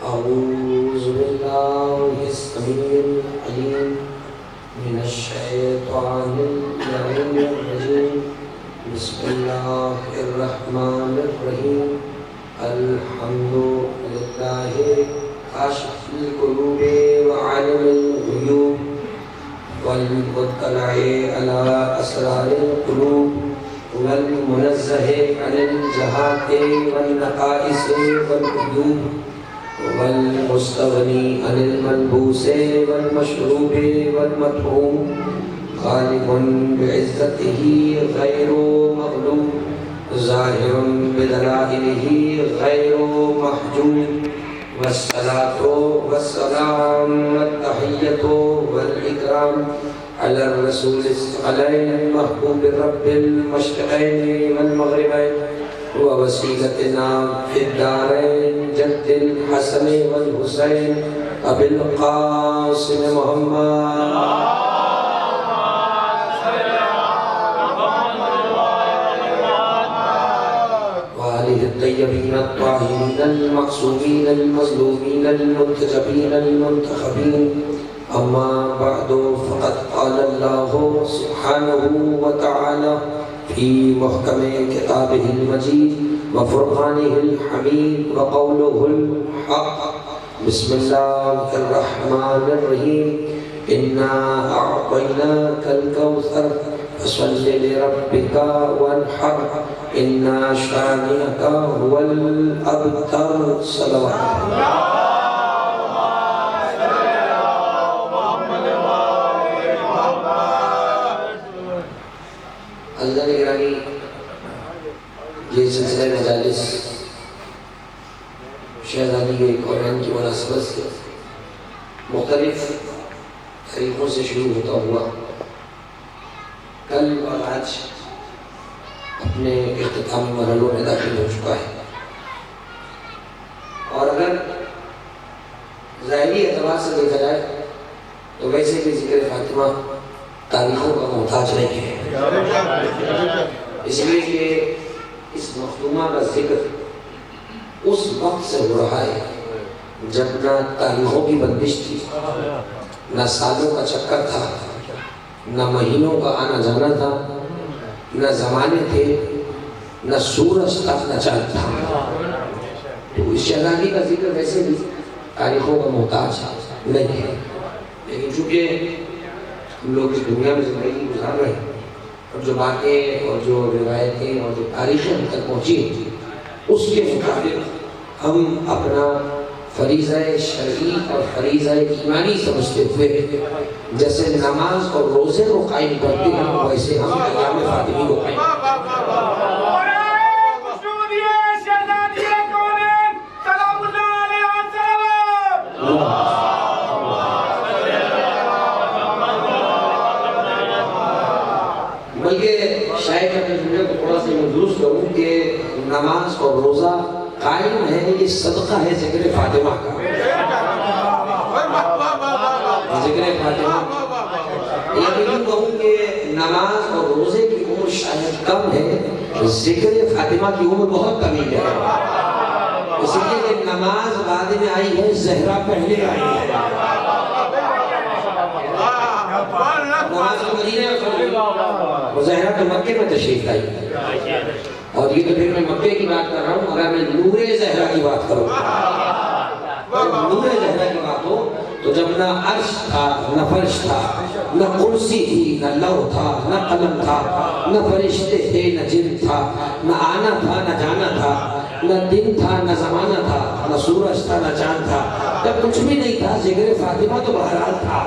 أعوذ بالله السميع العليم من الشيطان اللعين الرجيم بسم الله الرحمن الرحيم الحمد لله كاشف القلوب وعالم الغيوب والمطلع على أسرار القلوب والمنزه عن الجهات والنقائص والعيوب والمستغني عن الملبوس والمشروب والمطعوم غالب بعزته غير مغلوب ظاهر بدلائله غير محجوب والصلاة والسلام والتحية والإكرام على الرسول الثقلين المحبوب رب المشرقين والمغربين ووسيلتنا في الدارين جد الحسن والحسين أبي القاسم محمد وآله الطيبين الطاهرين المعصومين المظلومين المنتجبين المنتخبين أما بعد فقد قال الله سبحانه وتعالى في محكم كتابه المجيد وفرقانه الحميد وقوله الحق بسم الله الرحمن الرحيم إنا أعطيناك الكوثر فصل لربك وانحر إن شانئك هو الأبتر صلوات اللہ نگرانی یہ سلسلہ مجالس شہزادی قرآن کی مناسبت سے مختلف طریقوں سے شروع ہوتا ہوا کل اور آج اپنے اختتامی مرحلوں میں داخل ہو چکا ہے اور اگر ظاہری اعتبار سے دیکھا جائے تو ویسے بھی ذکر فاطمہ تاریخوں کا محتاج نہیں ہے اس لیے کہ اس مختومہ کا ذکر اس وقت سے ہو رہا ہے جب نہ تاریخوں کی بندش تھی نہ سالوں کا چکر تھا نہ مہینوں کا آنا جانا تھا نہ زمانے تھے نہ سورج تک نہ چاند تھا تو اس شہزادی کا ذکر ویسے بھی تاریخوں کا محتاج نہیں ہے لیکن چونکہ ہم لوگ اس دنیا میں زندگی گزار رہے ہیں اور جو باتیں اور جو روایتیں اور جو تاریخیں ہم تک پہنچی ہیں اس کے مطابق ہم اپنا فریضہ شرعی اور فریضہ ایمانی سمجھتے ہوئے جیسے نماز اور روزے کو قائم کرتے ہیں ویسے ہم ایام فاطمی کو قائم کرتے ہیں بلکہ شاید اپنے جملے کو تھوڑا سا میں درست کروں کہ نماز اور روزہ قائم ہے یہ صدقہ ہے ذکر فاطمہ کا ذکر فاطمہ یہ بھی کہوں کہ نماز اور روزے کی عمر شاید کم ہے ذکر فاطمہ کی عمر بہت طویل ہے اس لیے کہ نماز بعد میں آئی ہے زہرا پہلے آئی ہے نماز مدینہ اور زہرا تو مکے میں تشریف لائی اور یہ تو پھر میں مکے کی بات کر رہا ہوں اگر میں نور زہرا کی بات کروں نور زہرا کی بات ہو تو جب نہ عرش تھا نہ فرش تھا نہ کرسی تھی نہ لوح تھا نہ قلم تھا نہ فرشتے تھے نہ جن تھا نہ آنا تھا نہ جانا تھا نہ دن تھا نہ زمانہ تھا نہ سورج تھا نہ چاند تھا جب کچھ بھی نہیں تھا ذکر فاطمہ تو بہرحال تھا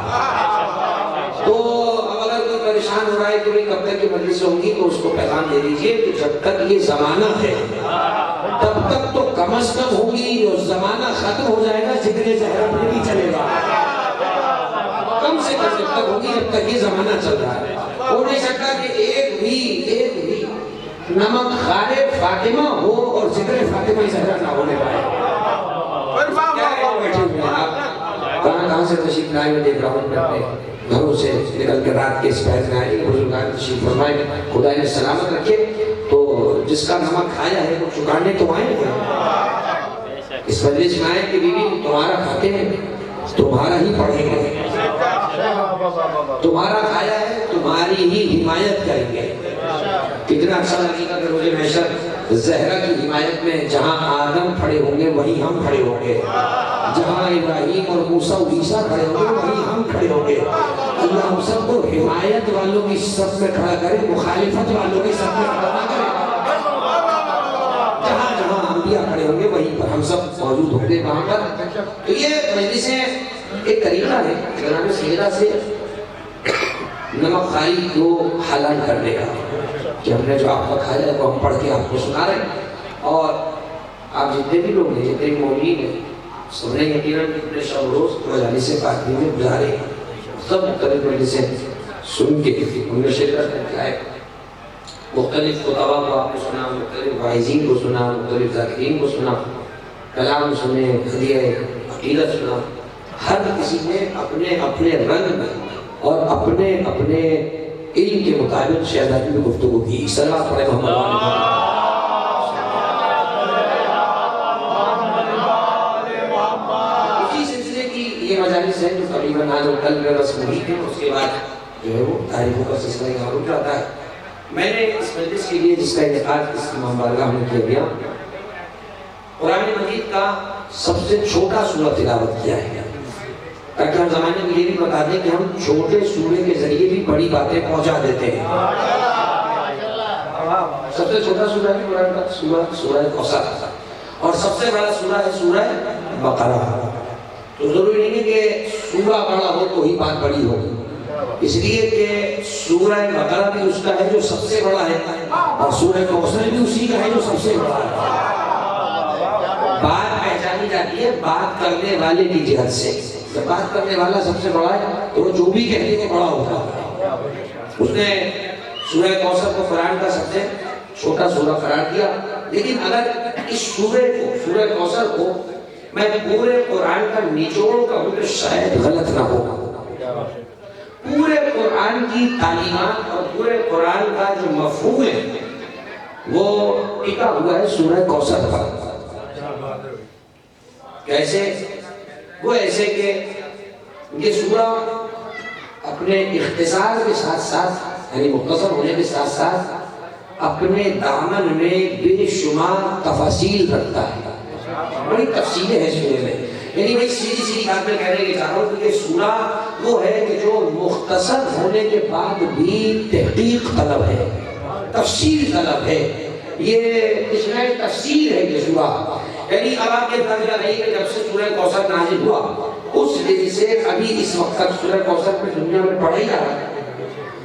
تو اب اگر کوئی پریشان ہو رہا ہے کہ کب تک کی مجلس ہوں گی تو اس کو پیغام دے دیجئے کہ جب تک یہ زمانہ ہے تب تک تو کم از کم ہوگی اور زمانہ ختم ہو جائے گا ذکر زہرا پہ نہیں چلے گا کم سے کم جب تک ہوگی جب تک یہ زمانہ چل رہا ہے ہو نہیں سکتا کہ ایک بھی نمک خار فاطمہ ہو اور ذکر فاطمہ زہرا نہ ہونے پائے کہاں سے تشریف لائے میں دیکھ رہا ہوں گھروں سے نکل کے رات کے اس پہر میں آئے بزرگان تشریف فرمائے خدا نے سلامت رکھے تو جس کا نمک کھایا ہے وہ چکانے تو آئے ہیں اس مجلس میں آئے کہ بیوی تمہارا کھاتے ہیں تمہارا ہی پڑھیں گے تمہارا کھایا ہے تمہاری ہی حمایت کریں گے کتنا اچھا لگے کہ روز محشر زہرا کی حمایت میں جہاں آدم کھڑے ہوں گے وہیں ہم کھڑے ہوں گے جہاں ابراہیم اور موسیٰ و عیسیٰ کھڑے ہوں گے وہیں ہم کھڑے ہوں گے اللہ ہم سب کو حمایت والوں کی صف میں کھڑا کرے مخالفت والوں کی صف میں کھڑا نہ کرے جہاں جہاں انبیاء کھڑے ہوں گے وہیں پر ہم سب موجود ہوں گے وہاں پر تو یہ مجلس ایک طریقہ ہے جناب سیدہ سے نمک خائی کو حلال کرنے کا کہ ہم نے جو آپ کا کھایا ہے وہ ہم پڑھ کے آپ کو سنا رہے ہیں اور آپ جتنے بھی لوگ ہیں جتنے بھی مومنین ہیں سب نے یقیناً اپنے شب روز مجالس سے پاکی میں گزارے سب مختلف مجلسیں سن کے ان میں شرکت کر کے آئے مختلف خطبہ کو آپ نے سنا مختلف واعظین کو سنا مختلف ذاکرین کو سنا کلام سنے ہدیہ عقیدت سنا ہر کسی نے اپنے اپنے رنگ میں اور اپنے اپنے علم کے مطابق شہزادی میں گفتگو کی صلوات پڑھے محمد اسی سلسلے کی یہ مجالس ہے جو تقریباً آج اور کل میں رسم ہوئی تھی اس کے بعد جو ہے وہ تاریخوں کا سلسلہ یہاں رک جاتا ہے میں نے اس مجلس کے لیے جس کا انعقاد اس امام بارگاہ میں کیا گیا قرآن مجید کا سب سے چھوٹا سورہ تلاوت کیا ہے تاکہ ہم زمانے میں یہ بھی بتا دیں کہ ہم چھوٹے سورے کے ذریعے بھی بڑی باتیں پہنچا دیتے ہیں سب سے چھوٹا سورہ ہے قرآن کا سورہ کوثر اور سب سے بڑا سورہ ہے سورہ بقرہ تو ضروری نہیں ہے کہ سورہ بڑا ہو تو ہی بات بڑی ہو اس لیے کہ سورہ بقرہ بھی اس کا ہے جو سب سے بڑا ہے اور سورہ کوثر بھی اسی کا ہے جو سب سے بڑا ہے بات پہچانی جاتی ہے بات کرنے والے کی جہت سے جب بات کرنے والا سب سے بڑا ہے تو وہ جو بھی کہتے ہیں بڑا ہوتا ہے اس نے سورہ کوثر کو قرآن کا سب سے چھوٹا سورہ قرار دیا لیکن اگر اس سورہ کو سورہ کوثر کو میں پورے قرآن کا نچوڑ کہوں تو شاید غلط نہ ہو پورے قرآن کی تعلیمات اور پورے قرآن کا جو مفہوم ہے وہ ٹکا ہوا ہے سورہ کوثر پر کیسے وہ ایسے کہ یہ سورہ اپنے اختصار کے ساتھ ساتھ یعنی مختصر ہونے کے ساتھ ساتھ اپنے دامن میں بے شمار تفاصیل رکھتا ہے بڑی تفصیلیں ہیں سورے میں یعنی میں سیدھی بات میں کہنے کے چاہ رہا ہوں کہ یہ سورہ وہ ہے کہ جو مختصر ہونے کے بعد بھی تحقیق طلب ہے تفصیل طلب ہے یہ اس میں تفصیل ہے یہ سورہ یعنی اب آپ یہ تذکرہ نہیں کہ جب سے سورہ کوثر نازل ہوا اس دن سے ابھی اس وقت تک سورہ کوثر پہ دنیا میں پڑھا ہی جا رہا ہے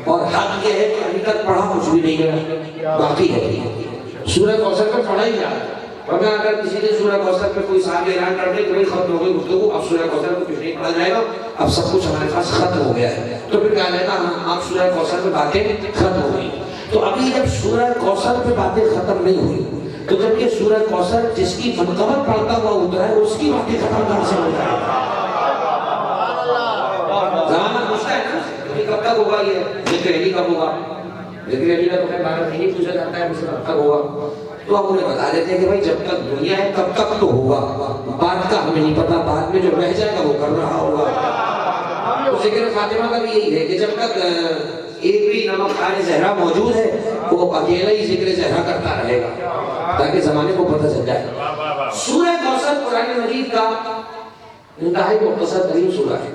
اور حق یہ ہے کہ ابھی تک پڑھا کچھ بھی نہیں گیا باقی ہے سورہ کوثر پہ پڑھا ہی جا رہا ہے ورنہ اگر کسی نے سورہ کوثر پہ کوئی صاحب اعلان کر دے کہ بھائی ختم ہو گئی گفتگو اب سورہ کوثر پہ کچھ نہیں پڑھا جائے گا اب سب کچھ ہمارے پاس ختم ہو گیا ہے تو پھر کہا جائے گا ہاں اب سورہ کوثر پہ باتیں ختم ہو گئی تو ابھی جب سورہ کوثر پہ باتیں ختم نہیں ہوئی تو جب یہ سورہ کوثر جس کی منقبت پڑھتا ہوا اترا ہے اس کی باتیں ختم کہاں سے ہوتا ہے زمانہ پوچھتا ہے نا کہ کب تک ہوگا یہ ذکر علی کب ہوگا ذکر علی کا تو خیر بارہ نہیں پوچھا جاتا ہے مجھ سے کب تک ہوگا تو ہم انہیں بتا دیتے ہیں کہ بھائی جب تک دنیا ہے تب تک تو ہوگا بعد کا ہمیں نہیں پتا بعد میں جو رہ جائے گا وہ کر رہا ہوگا تو ذکر فاطمہ کا بھی یہی ہے کہ جب تک ایک بھی نمک خار زہرا موجود ہے وہ اکیلا ہی ذکر زہرا کرتا رہے گا تاکہ زمانے کو پتہ چل جائے سورہ کوثر قرآن مجید کا انتہائی مختصر ترین سورہ ہے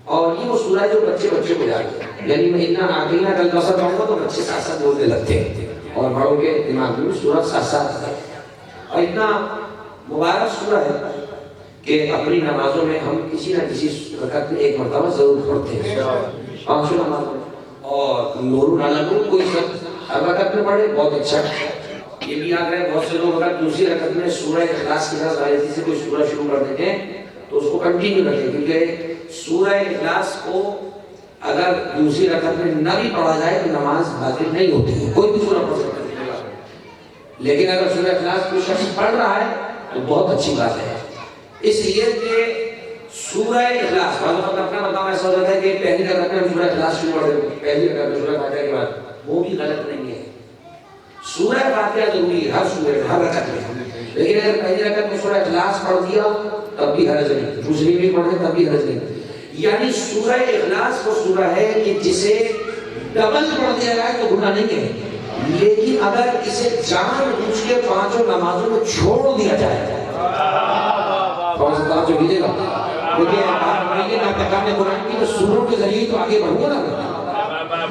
اور یہ وہ سورہ جو بچے کو جاتے ہیں یعنی میں اتنا آگینا کل کوثر پڑھوں گا تو بچے ساتھ ساتھ بولنے لگتے ہیں اور بڑوں کے دماغ میں سورہ ساتھ ساتھ ہے اور اتنا مبارک سورہ ہے کہ اپنی نمازوں میں ہم کسی نہ کسی رکعت میں ایک مرتبہ ضرور پڑھتے ہیں پانچوں نماز میں اور نور نور کوئی سب ہر رکعت میں پڑھے بہت اچھا ہے یہ بھی یاد رہے بہت سے لوگ اگر دوسری رکعت میں سورہ اخلاص کے ساتھ غالبی سے کوئی سورہ شروع کر دیتے ہیں تو اس کو کنٹینیو رکھیں کیونکہ سورہ اخلاص کو اگر دوسری رکعت میں نہ بھی پڑھا جائے تو نماز باطل نہیں ہوتی ہے کوئی بھی سورہ پڑھ سکتا ہے لیکن اگر سورہ اخلاص کوئی شخص پڑھ رہا ہے تو بہت اچھی بات ہے اس لیے کہ سورہ اخلاص بعض وقت اپنا بتاؤں ایسا ہوتا ہے کہ پہلی رکعت میں سورہ اخلاص شروع کر دیں، پہلی رکعت میں سورہ فاتحہ کے بعد، وہ بھی غلط نہیں ہے. سورہ فاتحہ ضروری ہے ہر سورہ ہر رکعت میں، لیکن اگر پہلی رکعت میں سورہ اخلاص پڑھ دیا تب بھی حرج نہیں، دوسری بھی پڑھ دیں تب بھی حرج نہیں. یعنی سورہ اخلاص وہ سورہ ہے کہ جسے ڈبل پڑھ دیا جائے تو گناہ نہیں ہے، لیکن اگر اسے جان بوجھ کے پانچوں نمازوں میں چھوڑ دیا جائے کون سا توجہ کیجیے گا. دیکھیے آپ بڑھائیے ناطقان قرآن کی تو سوروں کے ذریعے تو آگے بڑھوں گا نا.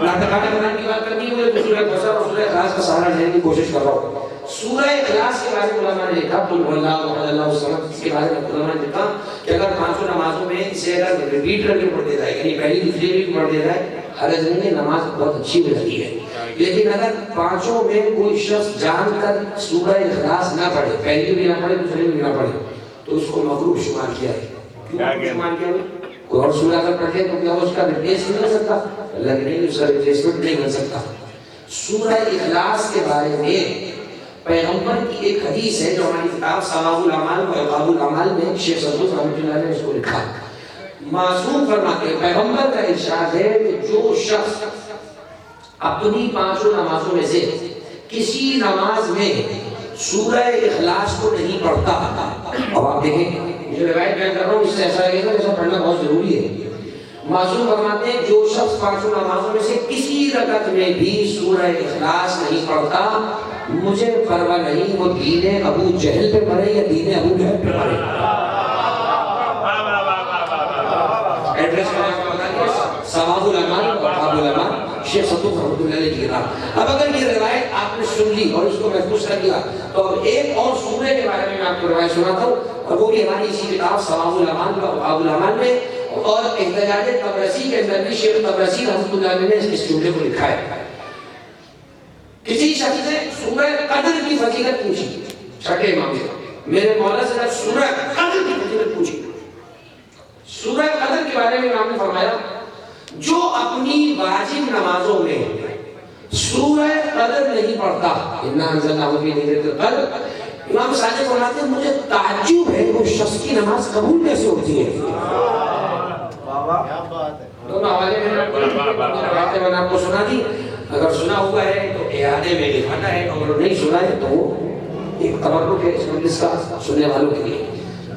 ناطقان قرآن کی بات کرنی ہے تو سورہ کوثر اور سورہ اخلاص کا سہارا لینے کی کوشش کر رہا ہوں. سورہ اخلاص کے بارے میں علماء نے لکھا قل هو اللہ احد اللہ الصمد، اس کے بارے میں علماء نے لکھا کہ اگر پانچوں نمازوں میں اسے اگر ریپیٹ کر کے پڑھ دیا جائے، یعنی پہلی دوسری بھی پڑھ دیا جائے، حرج نہیں ہے، نماز بہت اچھی بھی لگتی ہے. لیکن اگر پانچوں میں کوئی شخص جان کر سورہ اخلاص نہ پڑھے، پہلی بھی نہ پڑھے دوسری بھی نہ پڑھے، تو اس کو مکروہ شمار کیا ہے. کیوں مکروہ شمار کیا ہے؟ کوئی اور سورہ اگر پڑھ لے تو کیا اس کا ریپلیس نہیں ہو سکتا؟ اللہ نہیں، اس کا ریپلیسمنٹ نہیں بن سکتا. سورہ اخلاص کے بارے میں پیغمبر کی ایک حدیث ہے جو ہماری کتاب ثواب الاعمال و عقاب الاعمال میں شیخ صدوق رحمۃ اللہ علیہ نے اس کو لکھا. معصوم فرماتے ہیں، پیغمبر کا ارشاد ہے کہ جو شخص اپنی پانچوں نمازوں میں سے کسی نماز میں سورہ اخلاص کو نہیں پڑھتا، اب آپ دیکھیں جو روایت بیان کر رہا ہوں اس سے ایسا لگے گا جیسا پڑھنا بہت ضروری ہے. معصوم فرماتے ہیں جو شخص پانچوں نمازوں میں سے کسی رکعت میں بھی سورہ اخلاص نہیں پڑھتا، مجھے پرواہ نہیں وہ دین ابو جہل پہ مرے یا دین ابو لہب پہ مرے. ایڈریس میں آپ کو بتا دیا ثواب الاعمال و عقاب الاعمال شیخ صدوق رحمۃ اللہ علیہ کی کتاب. اب اگر یہ روایت آپ نے سن لی اور اس کو محفوظ کر لیا تو اب ایک اور سورہ کے بارے میں آپ کو روایت سناتا ہوں، اور وہ بھی ہماری اسی کتاب ثواب الاعمال و عقاب الاعمال میں اور احتجاج طبرسی کے اندر بھی شیخ طبرسی رحمۃ اللہ علیہ نے اس جملے کو لکھا ہے. کسی شخص نے سورہ قدر کی فضیلت پوچھی چھٹے امام سے، میرے مولا سے سورہ قدر کی فضیلت پوچھی. سورہ قدر کے بارے میں امام نے فرمایا جو اپنی واجب نمازوں میں سورہ قدر نہیں پڑھتا، انا انزلناہ فی لیلۃ القدر، امام صادق فرماتے ہیں مجھے تعجب ہے وہ شخص کی نماز قبول کیسے ہوتی ہے. دونوں حوالے میں نے آپ کو سنا دی، اگر سنا ہوا ہے تو اعادے میں لکھانا ہے، اگر نہیں سنا ہے تو وہ ایک تبرک ہے اس مجلس کا سننے والوں کے لیے.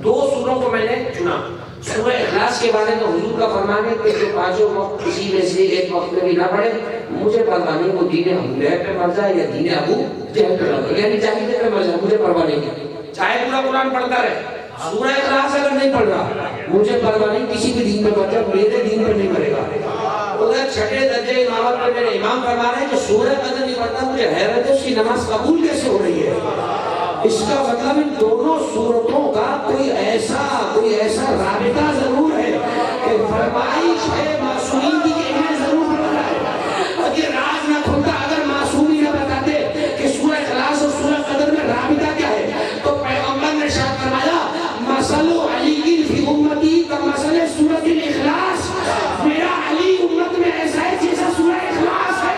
دو سوروں کو میں نے چنا. سورہ اخلاص کے بارے میں حضور کا فرمان ہے کہ جو پانچوں وقت کسی میں سے ایک وقت میں بھی نہ پڑھے، مجھے پرواہ نہیں وہ دین ابو لہب پہ مر جائے یا دین ابو جہل پہ مر جائے، یعنی جاہلیت پہ مر جائے، مجھے پرواہ نہیں. چاہے پورا قرآن پڑھتا رہے، سورہ اخلاص اگر نہیں پڑھ رہا مجھے پرواہ نہیں، کسی بھی دین پہ مر جائے، میرے دین پر نہیں مرے گا. ادھر چھٹے درجے امامت پر میرے امام فرما رہے ہیں کہ سورہ قدر نہیں پڑھتا، مجھے حیرت ہے اس کی نماز قبول کیسے ہو رہی ہے. اس کا مطلب ان دونوں صورتوں کا کوئی ایسا رابطہ ضرور ہے کہ فرمائش ہے معصومین کی کہ انہیں ضرور پڑھنا ہے. اور یہ راز نہ کھلتا اگر معصوم ہی نہ بتاتے کہ سورہ اخلاص اور سورہ قدر میں رابطہ کیا ہے. تو پیغمبر نے ارشاد فرمایا مثل علی فی امتی کمثل سورۃ الاخلاص، میرا علی امت میں ایسا ہے جیسا سورہ اخلاص ہے.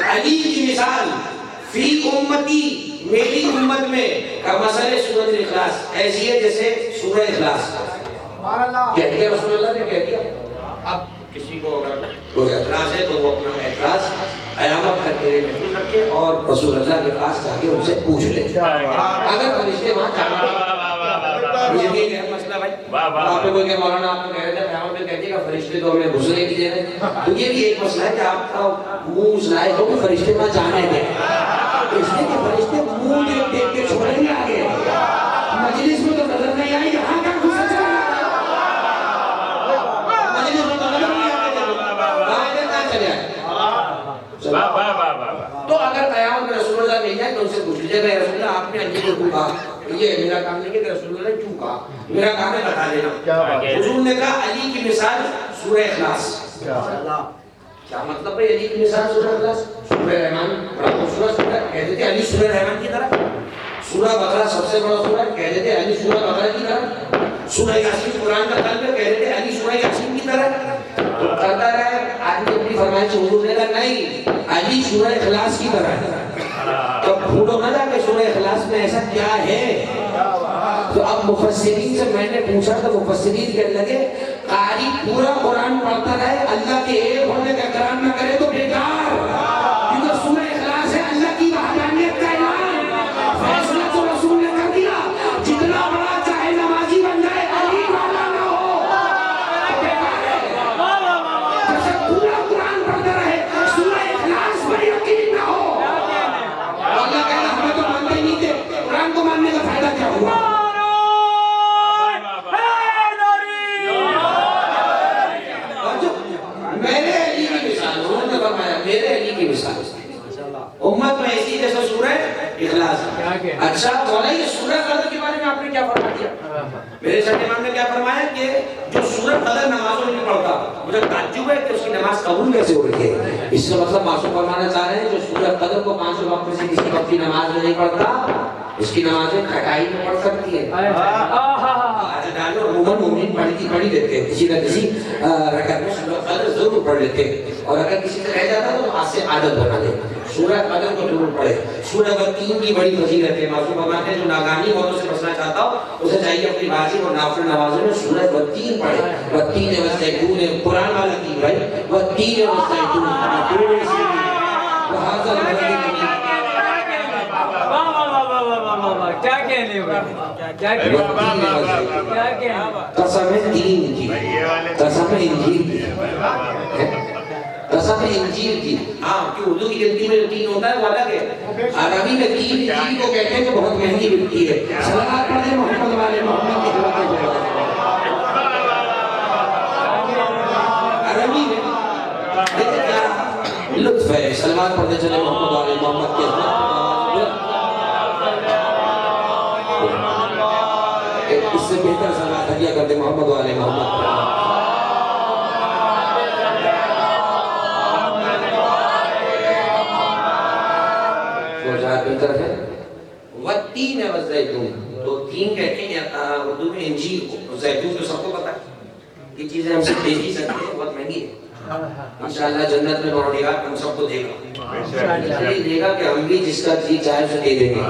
علی کی مثال فی امتی میری امت میں کمثل سورۃ الاخلاص ایسی ہے جیسے سورہ اخلاص. کہہ دیا رسول اللہ نے کہہ دیا. اب کسی کو اگر کوئی اعتراض ہے تو وہ اپنا اعتراض علامت کر کے محفوظ رکھے اور رسول اللہ کے پاس جا کے ان سے پوچھ لے. اگر فرشتے وہاں جاتے یہ بھی ہے مسئلہ بھائی. آپ نے کوئی کہ مولانا آپ کو کہہ رہے تھے قیامت میں کہتے کہ فرشتے تو ہمیں گھسنے کی دے رہے ہیں، تو یہ بھی ایک مسئلہ ہے کہ آپ کا منہ سنائے تو کہ فرشتے وہاں جانے دیں. اس لیے کہ فرشتے منہ دیکھ کے چھوڑیں گے آگے، مجلس میں تو نظر نہیں آئی یہاں کا گھسا چلا مجلس میں تو نظر نہیں آتے کہاں چلے آئے. تو اگر قیامت میں رسول اللہ نہیں جائے تو ان سے پوچھ لیجیے کہ رسول اللہ آپ نے علی کو کیوں کہا. یہ میرا کام نہیں کہ رسول اللہ نے کیوں کہا، میرا کام ہے بتا دینا. حضور نے کہا علی کی مثال سورہ اخلاص. کیا مطلب ہے علی کی مثال سورہ اخلاص؟ سورہ رحمان بڑا خوبصورت سورہ ہے، کہتے تھے علی سورہ رحمان کی طرح. سورہ بقرہ سب سے بڑا سورہ ہے، کہہ دیتے علی سورہ بقرہ کی طرح. سورہ یاسین قرآن کا قلب ہے، کہہ دیتے علی سورہ یاسین کی طرح. تو کرتا رہے آدمی اپنی فرمائش حضور نے کہا نہیں علی سورہ اخلاص کی طرح ہے. تو بھولو نہ جا کہ سورہ اخلاص میں ایسا کیا ہے. تو اب مفسرین سے میں نے پوچھا تو مفسرین کہنے لگے قاری پورا قرآن پڑھتا رہے اللہ کے ایک ہونے کا اقرار نہ کرے تو بیکار. کیونکہ سورہ اخلاص ہے اللہ کی وحدانیت کا اعلان. فیصلہ تو رسول نے کر دیا جتنا بڑا چاہے نمازی بن جائے علی والا نہ ہو بیکار ہے. جیسے پورا قرآن پڑھتا رہے سورہ اخلاص پر یقین نہ ہو. اللہ کہنا ہمیں تو مانتے ہی نہیں تھے، قرآن کو ماننے کا فائدہ کیا ہوا. میرے علی کی مثال انہوں نے فرمایا میرے علی کی مثال امت میں ایسی جیسے سورہ اخلاص. اچھا مولا یہ سورہ قدر کے بارے میں آپ نے کیا فرما دیا. میرے ساتھ امام نے کیا فرمایا کہ جو سورہ قدر نمازوں میں نہیں پڑھتا مجھے تعجب ہے کہ اس کی نماز قبول کیسے ہو رہی ہے. اس کا مطلب معصوم فرمانا چاہ رہے ہیں جو سورہ قدر کو 5 وقت سے کسی وقت کی نماز میں نہیں پڑھتا اس کی نمازیں کھٹائی میں پڑھ سکتی ہے. عموماً مومن پڑھی دیتے ہیں کسی نہ کسی رکعت میں سورہ قدر ضرور پڑھ لیتے ہیں اور اگر کسی سے رہ جاتا تو آج سے عادت بنا لے سورہ قدر کو ضرور پڑھے. سورہ والتین کی بڑی فضیلت ہے. معصوم فرماتے ہیں جو ناگہانی موتوں سے بچنا چاہتا ہو اسے چاہیے اپنی واجب اور نافل نمازوں میں سورہ والتین پڑھے. والتین والزیتون قرآن والا تین بھائی والتین والزیتون وہذا البلد الامین. کیا کہنے قسم دین کی قسم انجیل کی قسم انجیل کی. ہاں کہ اردو کی گنتی میں جو تین ہوتا ہے وہ الگ ہے. عربی میں تین انجیل کو کہتے ہیں جو بہت مہنگی ملتی ہے. صلوات پڑھیں محمد والے محمد کی خدمت میں. عربی میں دیکھیں کیا لطف ہے. صلوات پڑھتے چلے محمد والے محمد کی خدمت. اس سے بہتر صلوات ہدیہ کرتے محمد والے محمد. بہتر ہے والتین والزیتون. تو تین کہتے ہیں اردو میں انجیل کو. زیتون تو سب کو پتا ہے یہ چیزیں ہم سے دے نہیں سکتے بہت مہنگی ہے. انشاءاللہ جنت میں پروردگار ہم سب کو دے گا دے گا کہ ہم بھی جس کا جی چاہے اسے دے دیں گے.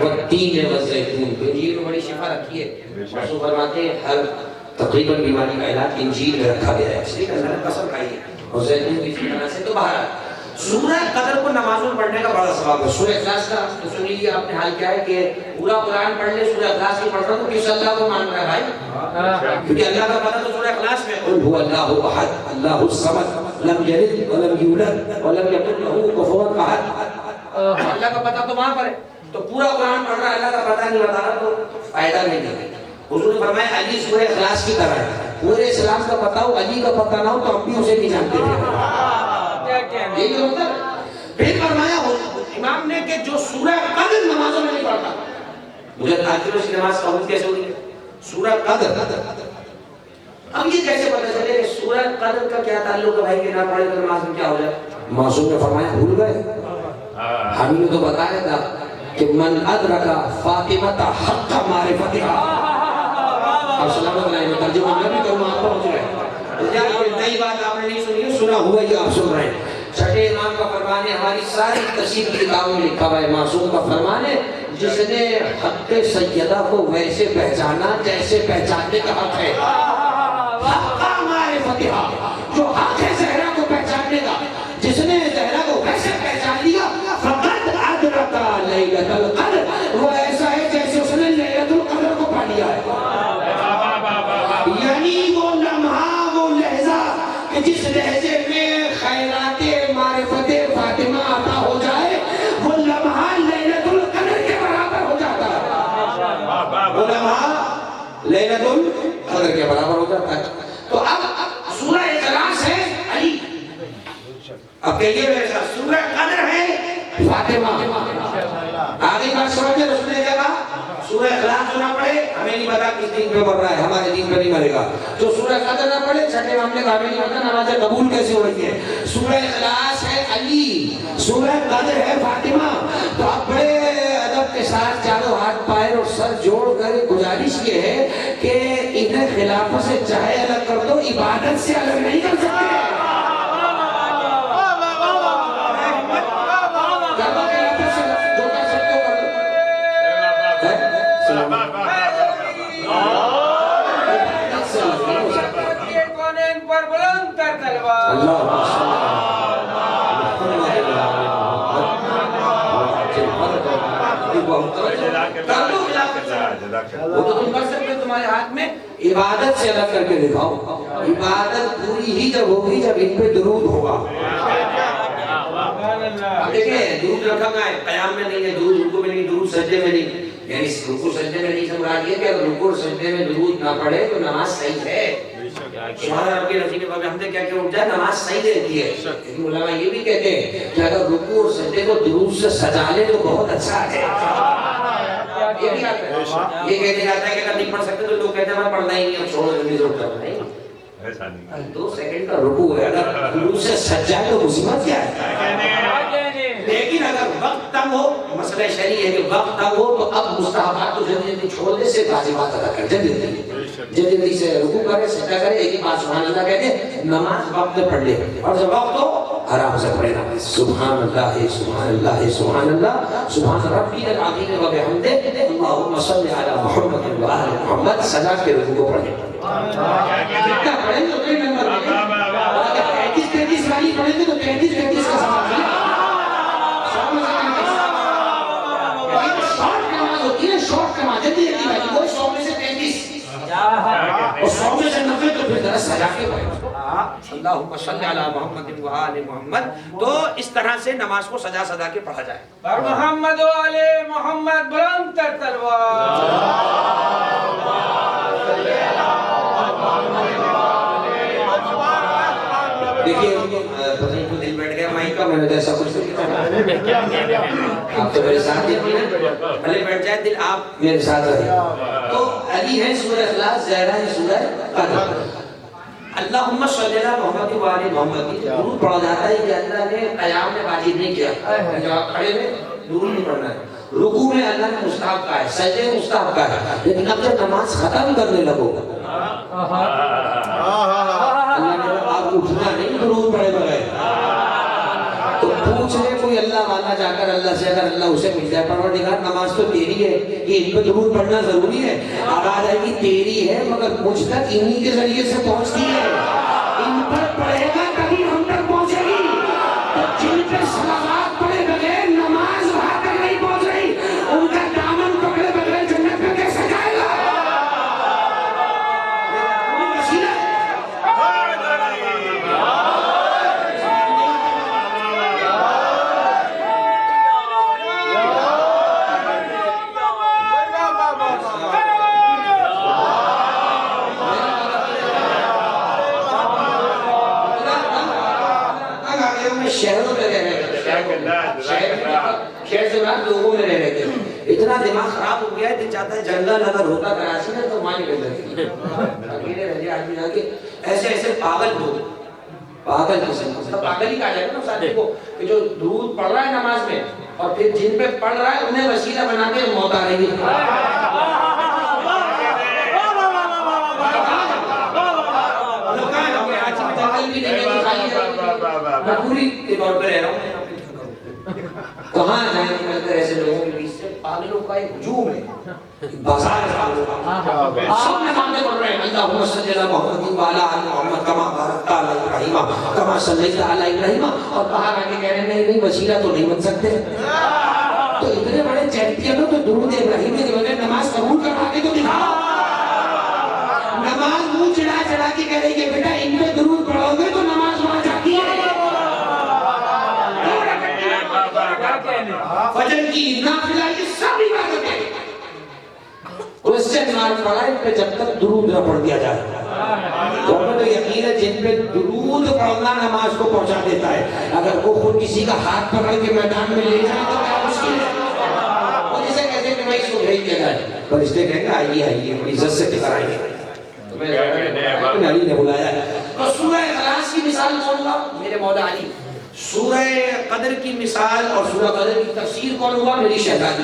والتین والزیتون انجیل میں بڑی شفا رکھی ہے. رسول فرماتے ہیں ہر تقریباً بیماری کا علاج انجیل میں رکھا گیا ہے. اس لیے اللہ نے قسم کھائی ہے اور زیتون کی طرح سے. تو باہر سورہ قدر کو نمازوں میں پڑھنے کا بڑا ثواب ہے. سورہ اخلاص کا تو سن لیجیے آپ نے حال کیا ہے کہ پورا قرآن پڑھ لے سورہ اخلاص کی پڑھ رہا تو کس اللہ کو مان رہا ہے بھائی. کیونکہ اللہ کا پتہ تو سورہ اخلاص میں قل هو اللہ احد اللہ الصمد لم یلد ولم یولد ولم یکن له کفوا احد. اللہ کا پتہ تو وہاں پر ہے. تو پورا قرآن پڑھ رہا ہے اللہ کا پتہ نہیں بتا رہا تو فائدہ نہیں ہے. حضور نے فرمایا علی سورہ اخلاص کی طرح ہے. پورے اسلام کا پتہ ہو علی کا پتہ نہ ہو تو ہم بھی اسے نہیں جانتے تھے. یہی مطلب پھر فرمایا امام نے کہ جو سورہ قدر نمازوں میں نہیں پڑھتا مجھے تعجب اس کی نماز قبول کیسے ہوگی. سورہ قدر اب یہ کیسے پتہ چلے کہ سورہ قدر کا کیا تعلق ہے بھائی کہ نہ پڑھے تو نماز میں کیا ہو جائے. معصوم نے فرمایا بھول گئے. ہم نے تو بتایا تھا کہ من ادرک فاطمہ حق معرفتها. اب سلامت علیہ ترجمہ میں بھی کروں آپ پہنچ گئے. نئی بات آپ نے نہیں سنی سنا ہوا یہ آپ سن رہے ہیں. چھٹے امام کا فرمان ہے ہماری ساری تفسیر کی کتابوں میں لکھا ہوا ہے. معصوم کا فرمان ہے جس نے حق سیدہ کو ویسے پہچانا جیسے پہچاننے کا حق ہے. حق معرفتها جو حق ہے زہرا کو پہچاننے کا جس نے زہرا کو ویسے پہچان لیا فقد ادرک لیلۃ القدر وہ ایسا ہے جیسے اس نے لیلۃ القدر کو پا لیا ہے. یعنی وہ لمحہ وہ لحظہ کہ جس لحظے میں خیرات معرفت فاطمہ عطا ہو جائے وہ لمحہ لیلۃ القدر کے برابر ہو جاتا ہے. وہ لمحہ لیلۃ القدر کے برابر ہو جاتا ہے. تو اب سورہ اخلاص ہے علی. اب کہیے میرے ساتھ سورہ قدر ہے فاطمہ. آگے بات سمجھے رسول نے کہا سورہ اخلاص جو نہ پڑھے ہمیں نہیں پتا کس دین پہ مر رہا ہے ہمارے دین پہ نہیں مرے گا. جو سورہ قدر نہ پڑھے چھٹے معاملے کا ہمیں نہیں پتا نمازیں قبول کیسے ہو رہی ہے. سورہ اخلاص ہے علی سورہ قدر ہے فاطمہ. تو آپ بڑے ادب کے ساتھ چاروں ہاتھ پائر اور سر جوڑ کر گزارش یہ ہے کہ انہیں خلافت سے چاہے الگ کر دو، عبادت سے الگ نہیں کر سکتے۔ وہ تو تم کر سکتے ہو، تمہارے ہاتھ میں، عبادت سے الگ کر کے دکھاؤ۔ عبادت پوری ہی جب ہوگی جب ان پہ درود ہوگا۔ دیکھیں درود رکھا گیا ہے، قیام میں نہیں ہے درود، رکوع میں نہیں، درود سجدے میں نہیں، یعنی رکوع سجدے میں نہیں سے مراد یہ کہ اگر رکوع سجدے میں درود نہ پڑھے تو نماز صحیح ہے۔ سبحان ربی العظیم و بحمدہ کیا کہ اٹھ جائے نماز صحیح رہتی ہے۔ لیکن علماء یہ بھی کہتے ہیں کہ اگر رکوع اور سجدے کو درود سے سجا لے تو بہت اچھا ہے۔ یہ بھی آتا ہے، یہ کہتے جاتا ہے کہ اگر نہیں پڑھ سکتے تو لوگ کہتے ہیں میں پڑھنا ہی نہیں، اب چھوڑو جلدی سے اٹھ جاؤ۔ نہیں، 2 سیکنڈ کا رکوع ہے، اگر درود سے سج جائے تو مصیبت کیا ہے؟ لیکن اگر وقت تنگ ہو، مسئلہ شرعی ہے کہ وقت تنگ ہو تو اب مستحبات تو جلدی جلدی چھوڑ دے، سے واجبات ادا کر، جلدی سے رکوع کرے، سجدہ کرے، ایک ہی بات سبحان اللہ کہتے، نماز وقت میں پڑھ لے، اور جب وقت ہو آرام سے پڑھے نماز۔ سبحان اللہ سبحان اللہ سبحان اللہ سبحان ربی العظیم و بحمدہ اللہم صل علی محمد و آل محمد، سجا کے رکوع کو پڑھیں۔ کتنا پڑھیں تو کوئی نمبر نہیں، اگر 33 والی پڑھیں گے تو 33 کا سمجھ لیں۔ شارٹ نماز جلدی جلدی بھائی، کوئی 100 میں سے 33 اور 100 میں سے 90 تو پھر ذرا سجا کے پڑھیں۔ اللہم صلی علی محمد و آل محمد، تو اس طرح سے نماز کو سجا سجا کے پڑھا جائے۔ بر محمد و آل محمد بلند تر تلوار۔ دیکھیے پتہ نہیں کوئی دل بیٹھ گیا مائک کا، میں نے تو ایسا کچھ نہیں کہا، آپ تو میرے ساتھ ہی بھلے بیٹھ جائے دل، آپ میرے ساتھ رہے۔ تو علی ہے سورہ اخلاص، زہرا ہے سورہ قدر۔ اللہم صلی علی محمد و آل محمد، درود پڑھا جاتا ہے کہ اللہ نے قیام میں واجب نہیں کیا، جب آپ کھڑے میں درود نہیں پڑھنا ہے، رکوع میں اللہ نے مستحب کہا ہے، سجدے میں مستحب کہا ہے، لیکن اب جب نماز ختم کرنے لگو اللہ نے آپ اٹھنا نہیں درود پڑھے بغیر، تو پوچھ لے کوئی اللہ والا جا کر اللہ سے، اگر اللہ اسے مل جائے پروردگار نماز تو تیری ہے، یہ ان پہ درود پڑھنا ضروری ہے، آواز آئے گی تیری ہے مگر مجھ تک انہی کے ذریعے سے پہنچتی ہے، ان پر پڑھے گا کبھی ہم تک پہنچے گی، تو جن پہ صلوات پڑھے بغیر نماز وہاں تک نہیں پہنچ رہی، ان کا دامن پکڑے بغیر جنت میں کیسے جائے گا؟ شہروں میں رہ رہے تھے، شہر سے بعد لوگوں میں رہ رہے تھے، اتنا دماغ خراب ہو گیا ہے، دل چاہتا ہے جنگل اگر ہوتا کراچی میں تو وہاں نکل جاتی، اکیلے رہ جائے آدمی جا کے، ایسے ایسے پاگل لوگ، پاگل قسم، پاگل ہی کہا جائے گا نا اس آدمی کو کہ جو درود پڑھ رہا ہے نماز میں اور پھر جن پہ پڑھ رہا ہے انہیں وسیلہ بنا کے موت آ رہی ہے۔ میں پوری کے طور پہ رہ رہا ہوں، کہاں جائیں مل کر ایسے لوگوں کے بیچ سے، پاگلوں کا ایک ہجوم ہے، بازار ہے، سب نمازیں پڑھ رہے ہیں، اللہم صلی علی محمد و علی آل محمد کما بارکت علی ابراہیم کما صلیت علی ابراہیم، اور باہر آ کے کہہ رہے ہیں نہیں وسیلہ تو نہیں بن سکتے، تو اتنے بڑے چیمپئن ہو تو درود ابراہیم کے بغیر نماز قبول کروا کے تو دکھاؤ۔ نماز منہ چڑھا چڑھا کے کہہ رہی ہے بیٹا ان پہ درود پڑھو گے تو نماز وہاں جاتی ہے۔ فجر کی نافلہ یہ سب عبادت ہے، کوشچن مارک پڑا ان پہ جب تک درود نہ پڑھ دیا جائے، تو ہمیں تو یقین ہے جن پہ درود پڑھنا نماز کو پہنچا دیتا ہے، اگر وہ خود کسی کا ہاتھ پکڑ کے میدان میں لے جائے تو کیا مشکل ہے، اور جسے کہتے ہیں کہ بھائی سو بھیج دیا جائے، فرشتے کہیں گے آئیے آئیے عزت سے دکھا آئیے، علی نے بلایا ہے۔ تو سورہ اخلاص کی مثال کون ہوا؟ میرے مولا علی۔ سورہ قدر کی مثال اور سورہ قدر کی تفسیر کون ہوا؟ میری شہزادی۔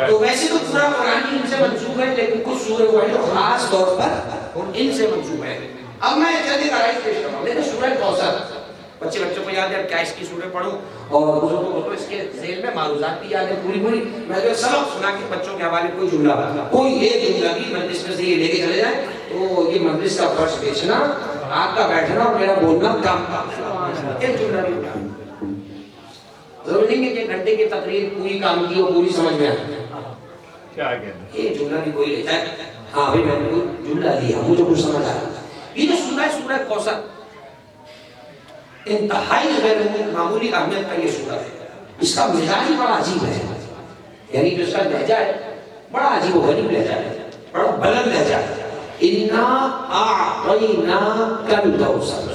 تو ویسے تو پورا قرآن ان سے منسوب ہے، لیکن کچھ سورہ وہ ہے جو خاص طور پر ان سے منسوب ہے۔ اب میں چندی آیات پیش کرتا ہوں، لیکن سورہ کوثر بچوں کو یاد ہے کیا اس کی سورہ پڑھوں، اور بزرگوں کو تو اس کے ذیل میں معروضات بھی یاد ہے پوری پوری۔ میں جو سبق سنا کہ بچوں کے حوالے کوئی جملہ کوئی ایک جملہ بھی مجلس میں سے یہ لے کے چلے جائیں تو یہ مجلس کا فرش بیچنا، آپ کا بیٹھنا اور میرا بولنا کام ایک جملہ بھی ضروری نہیں کہ ایک گھنٹے کی تقریر پوری کام کی اور پوری سمجھ میں آئے، ایک جملہ بھی کوئی لیتا ہے ہاں بھائی میں نے کوئی جملہ لیا مجھے کچھ سمجھ آیا۔ یہ جو سورہ ہے سورہ کوثر انتہائی غیر معمولی اہمیت کا یہ سورہ ہے، اس کا مزاج بڑا عجیب ہے، یعنی جو اس کا لہجہ ہے بڑا عجیب و غریب لہجہ ہے، بڑا بلند لہجہ ہے۔ اِنَّا أَعْطَيْنَاكَ الْكَوْثَرَ،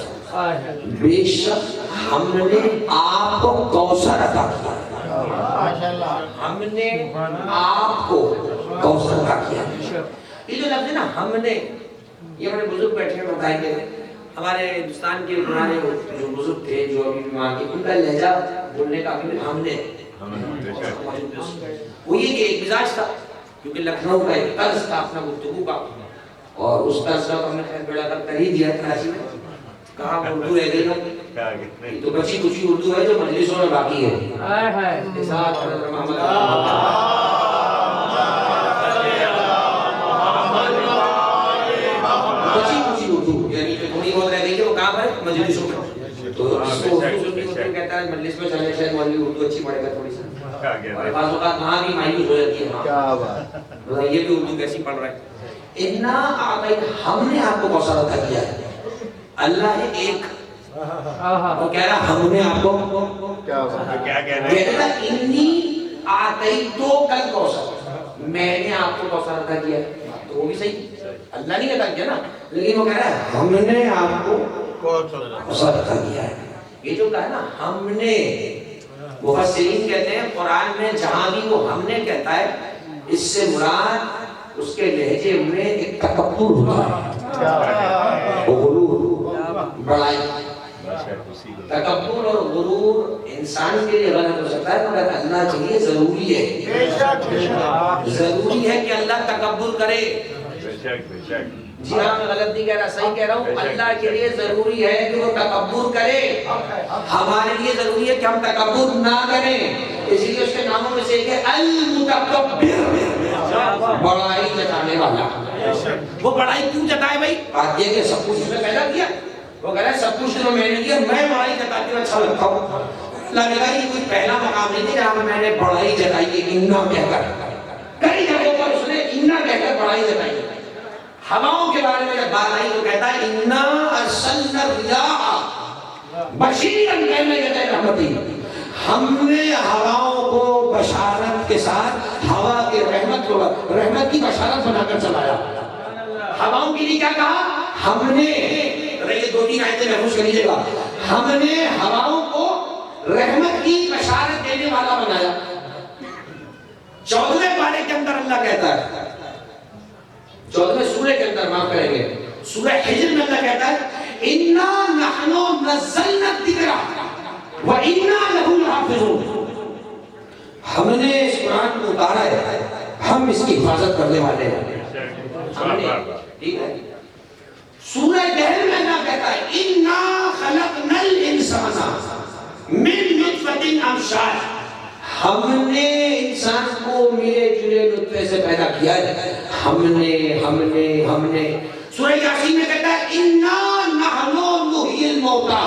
بے شک ہم نے آپ کو کوثر عطا کیا، ہم نے آپ کو کوثر عطا کیا۔ یہ جو لفظ ہے نا ہم نے، یہ ہمارے بزرگ بیٹھے ہیں بتائیں گے، ہمارے ہندوستان کے پرانے جو بزرگ تھے جو ابھی بھی وہاں کے، ان کا لہجہ بولنے کا ہم نے وہ یہ کہ ایک مزاج تھا، کیونکہ لکھنؤ کا ایک طرز تھا اپنا گفتگو کا، اور اس طرز کا ہم نے خیر بیڑا کر ہی دیا کراچی میں، کہاں اردو رہ گئی نا، تو بچی کچھ اردو ہے جو مجلسوں میں باقی ہے۔ مجلسوں میں تو اس کو اردو کہتا ہے، مجلس میں چلنے سے مولوی اردو اچھی پڑھے گا تھوڑی سی، اور بعض اوقات وہاں بھی مایوس ہو جاتی ہے یہ بھی اردو کیسی پڑھ رہا ہے۔ اِنَّا أَعْطَيْنَاكَ، ہم نے آپ کو کوثر عطا کیا ہے، اللہ ہے ایک، وہ کہہ رہا ہم نے آپ کو کیا کہہ رہا ہے، اِنِّی أَعْطَيْتُكَ الْكَوْثَرَ، میں نے آپ کو کوثر عطا کیا ہے، تو وہ بھی صحیح اللہ نہیں عطا کیا نا، لیکن وہ کہہ رہا ہے ہم نے آپ کو کوثر عطا کیا ہے۔ یہ جو کہا ہے نا ہم نے، مفسرین کہتے ہیں قرآن میں جہاں بھی وہ ہم نے کہتا ہے اس سے مراد اس کے لہجے میں ایک تکبر ہوتا ہے، غرور، بڑائی۔ تکبر اور غرور انسان کے لیے غلط ہو سکتا ہے مگر اللہ کے لیے ضروری ہے، ضروری ہے کہ اللہ تکبر کرے۔ جی ہاں میں غلط نہیں کہہ رہا، صحیح کہہ رہا ہوں، اللہ کے لیے ضروری ہے کہ وہ تکبر کرے، ہمارے لیے ضروری ہے کہ ہم تکبر نہ کریں، اس لیے اس کے ناموں میں سے ایک ہے المتکبر، بڑائی جتانے والا۔ وہ بڑائی کیوں جتائے بھائی؟ بات یہ کہ سب کچھ اس نے پیدا کیا، وہ کہہ رہا ہے سب کچھ جو میں نے کیا میں بڑائی جتاتی ہوں اچھا لگتا ہوں۔ اللہ نے کہا یہ کوئی پہلا مقام نہیں جہاں میں نے بڑائی جتائی ہے انا کہہ کر، کئی جگہوں پر اس نے انا کہہ کر بڑائی جتائی ہے۔ ہواؤں کے بارے میں جب بات آئی تو کہتا ہے انا ارسلنا الرياح بشیرا بین یدی رحمتی، ہم نے ہواؤں کو بشارت کے ساتھ ہوا کے رحمت کی بشارت بنا کر چلایا۔ ہواؤں کے لیے کیا کہا؟ ہم نے، یہ دو تین آیتیں محفوظ کر لیجیے گا، ہم نے ہواؤں کو رحمت کی بشارت دینے والا بنایا۔ 14ویں پارے کے اندر اللہ کہتا ہے، 14ویں سورہ کے اندر معاف کریں گے، سورہ حجر میں اللہ کہتا ہے اِنَّا نَحْنُ نَزَّلْنَا الذِّكْرَ وَإِنَّا لَهُ لَحَافِظُونَ، ہم نے اس قرآن کو اتارا ہے، ہم اس کی حفاظت کرنے والے ہیں۔ ہم نے، ٹھیک ہے۔ سورہ دہر میں اللہ کہتا ہے اِنَّا خَلَقْنَا الْإِنسَانَ مِن نُطْفَةٍ أَمْشَاجٍ، ہم نے انسان کو ملے جلے نطفے سے پیدا کیا ہے، ہم نے۔ سورہ یاسین میں کہتا ہے اِنَّا نَحْنُ نُحْيِي الْمَوْتَىٰ،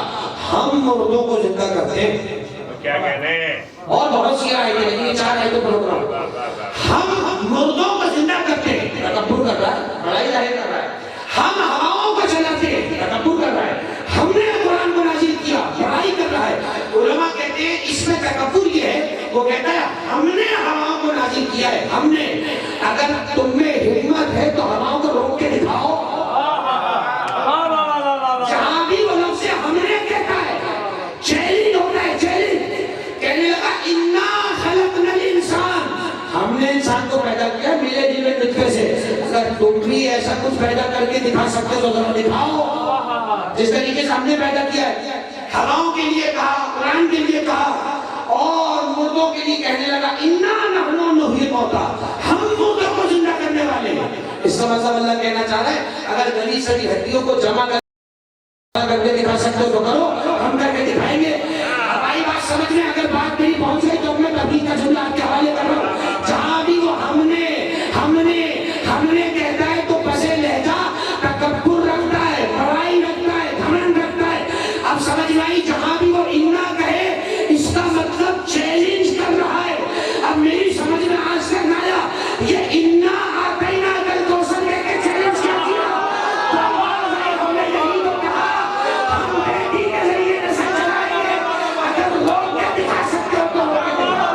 ہم مردوں کو زندہ کرتے ہیں۔ کیا کہنے اور بہت سی آیتیں ہیں، یہ 4 آیتوں پر رک رہا ہوں۔ ہم مردوں کو زندہ کرتے ہیں، تکبر کر رہا ہے، بڑائی ظاہر کر رہا ہے۔ ہم ہواؤں کو چلاتے ہیں، تکبر کر رہا ہے۔ ہم نے قرآن کو نازل کیا، بڑائی کر رہا ہے۔ علماء کہتے ہیں اس میں تکبر یہ ہے، وہ کہتا ہے ہم نے ہواؤں کو نازل کیا ہے، ہم نے، اگر تم میں ہمت ہے تو ہواؤں کو روک کے دکھاؤ۔ جہاں بھی وہ لفظ ہم نے کہتا ہے چیلنج ہوتا ہے، چیلنج کہنے لگا اِنَّا خَلَقْنَا الْإِنسَانَ، ہم نے انسان کو پیدا کیا ملے جلے نطفے سے، اگر تم بھی ایسا کچھ پیدا کر کے دکھا سکتے تو ذرا دکھاؤ۔ جس طریقے سے ہم نے پیدا کیا ہے، ہواؤں کے لیے کہا، قرآن کے لیے کہا، اور مردوں کے لیے کہنے لگا انا نحن نحیی الموتى، ہم مردوں کو زندہ کرنے والے ہیں۔ اس کا مطلب اللہ کہنا چاہ رہا ہے اگر گلی سڑی ہڈیوں کو جمع کر کے دکھا سکتے ہو تو کرو، ہم کر کے دکھائیں گے۔ اب آئی بات سمجھ میں؟ اگر بات میری پہنچ گئی تو میں تبلیغ کا جملہ آپ کے حوالے کر رہا ہوں، جہاں بھی وہ ہم نے کہتا ہے تو پسے لہجہ تکبر رکھتا ہے، بڑائی رکھتا ہے، گھمنڈ رکھتا ہے۔ اب سمجھ میں آئی؟ جہاں بھی وہ انا کہے اس کا مطلب چیلنج کر رہا ہے۔ اب میری سمجھ میں آج تک نہ آیا یہ انا آتینا کل کوثر کہہ کے چیلنج کیا کیا؟ تو آواز آئی، ہم نے یہی تو کہا ہم بیٹی کے ذریعے نسل چلائیں گے، اگر لوگ کے دکھا سکتے ہو تو ہو کے دکھا۔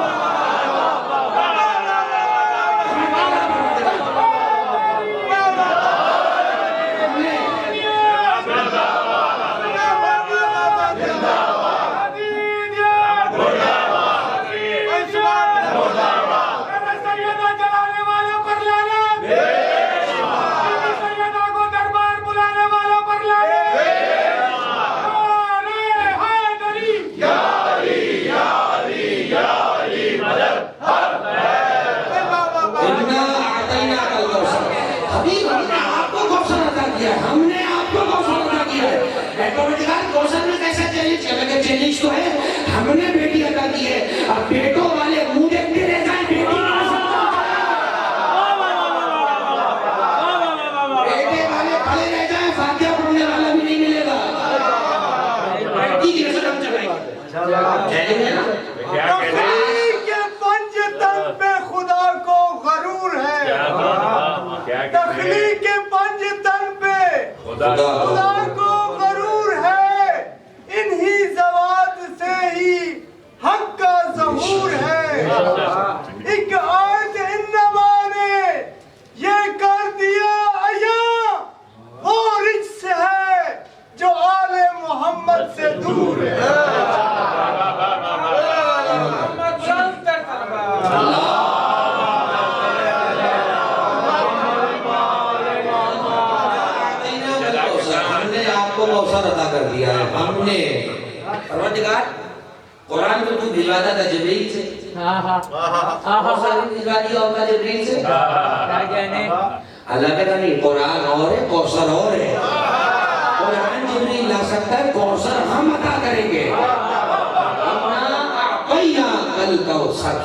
چیلنج تو ہے، ہم نے بیٹی عطا کی ہے، اب بیٹوں والے منہ دیکھتے رہ جائیں، بیٹی کا بیٹے والے کھڑے رہ جائیں، فاتحہ پڑھنے والا بھی نہیں ملے گا۔ بیٹی کی نسل ہم چلائیں گے۔ تخلیق کے پنج تن پہ خدا کو غرور ہے، تخلیق کے پنج تن پہ خدا کو غرور ہے، انہی ذوات سے ہی حق کا ظہور ہے۔ ایک آیت انما نے یہ کر دیا عیاں، وہ رجس ہے جو آل محمد سے دور ہے۔ محمد بلند تر تلوار۔ ہم نے آپ کو کوثر عطا کر دیا ہے، ہم نے۔ پروردگار قرآن کو تو بھجواتا تھا جبریل سے، کوثر بھجوا دیا ہوتا جبریل سے۔ اللہ کہتا نہیں، قرآن اور ہے، کوثر اور ہے۔ قرآن جبریل لا سکتا ہے، کوثر ہم عطا کریں گے۔ کل کوثر،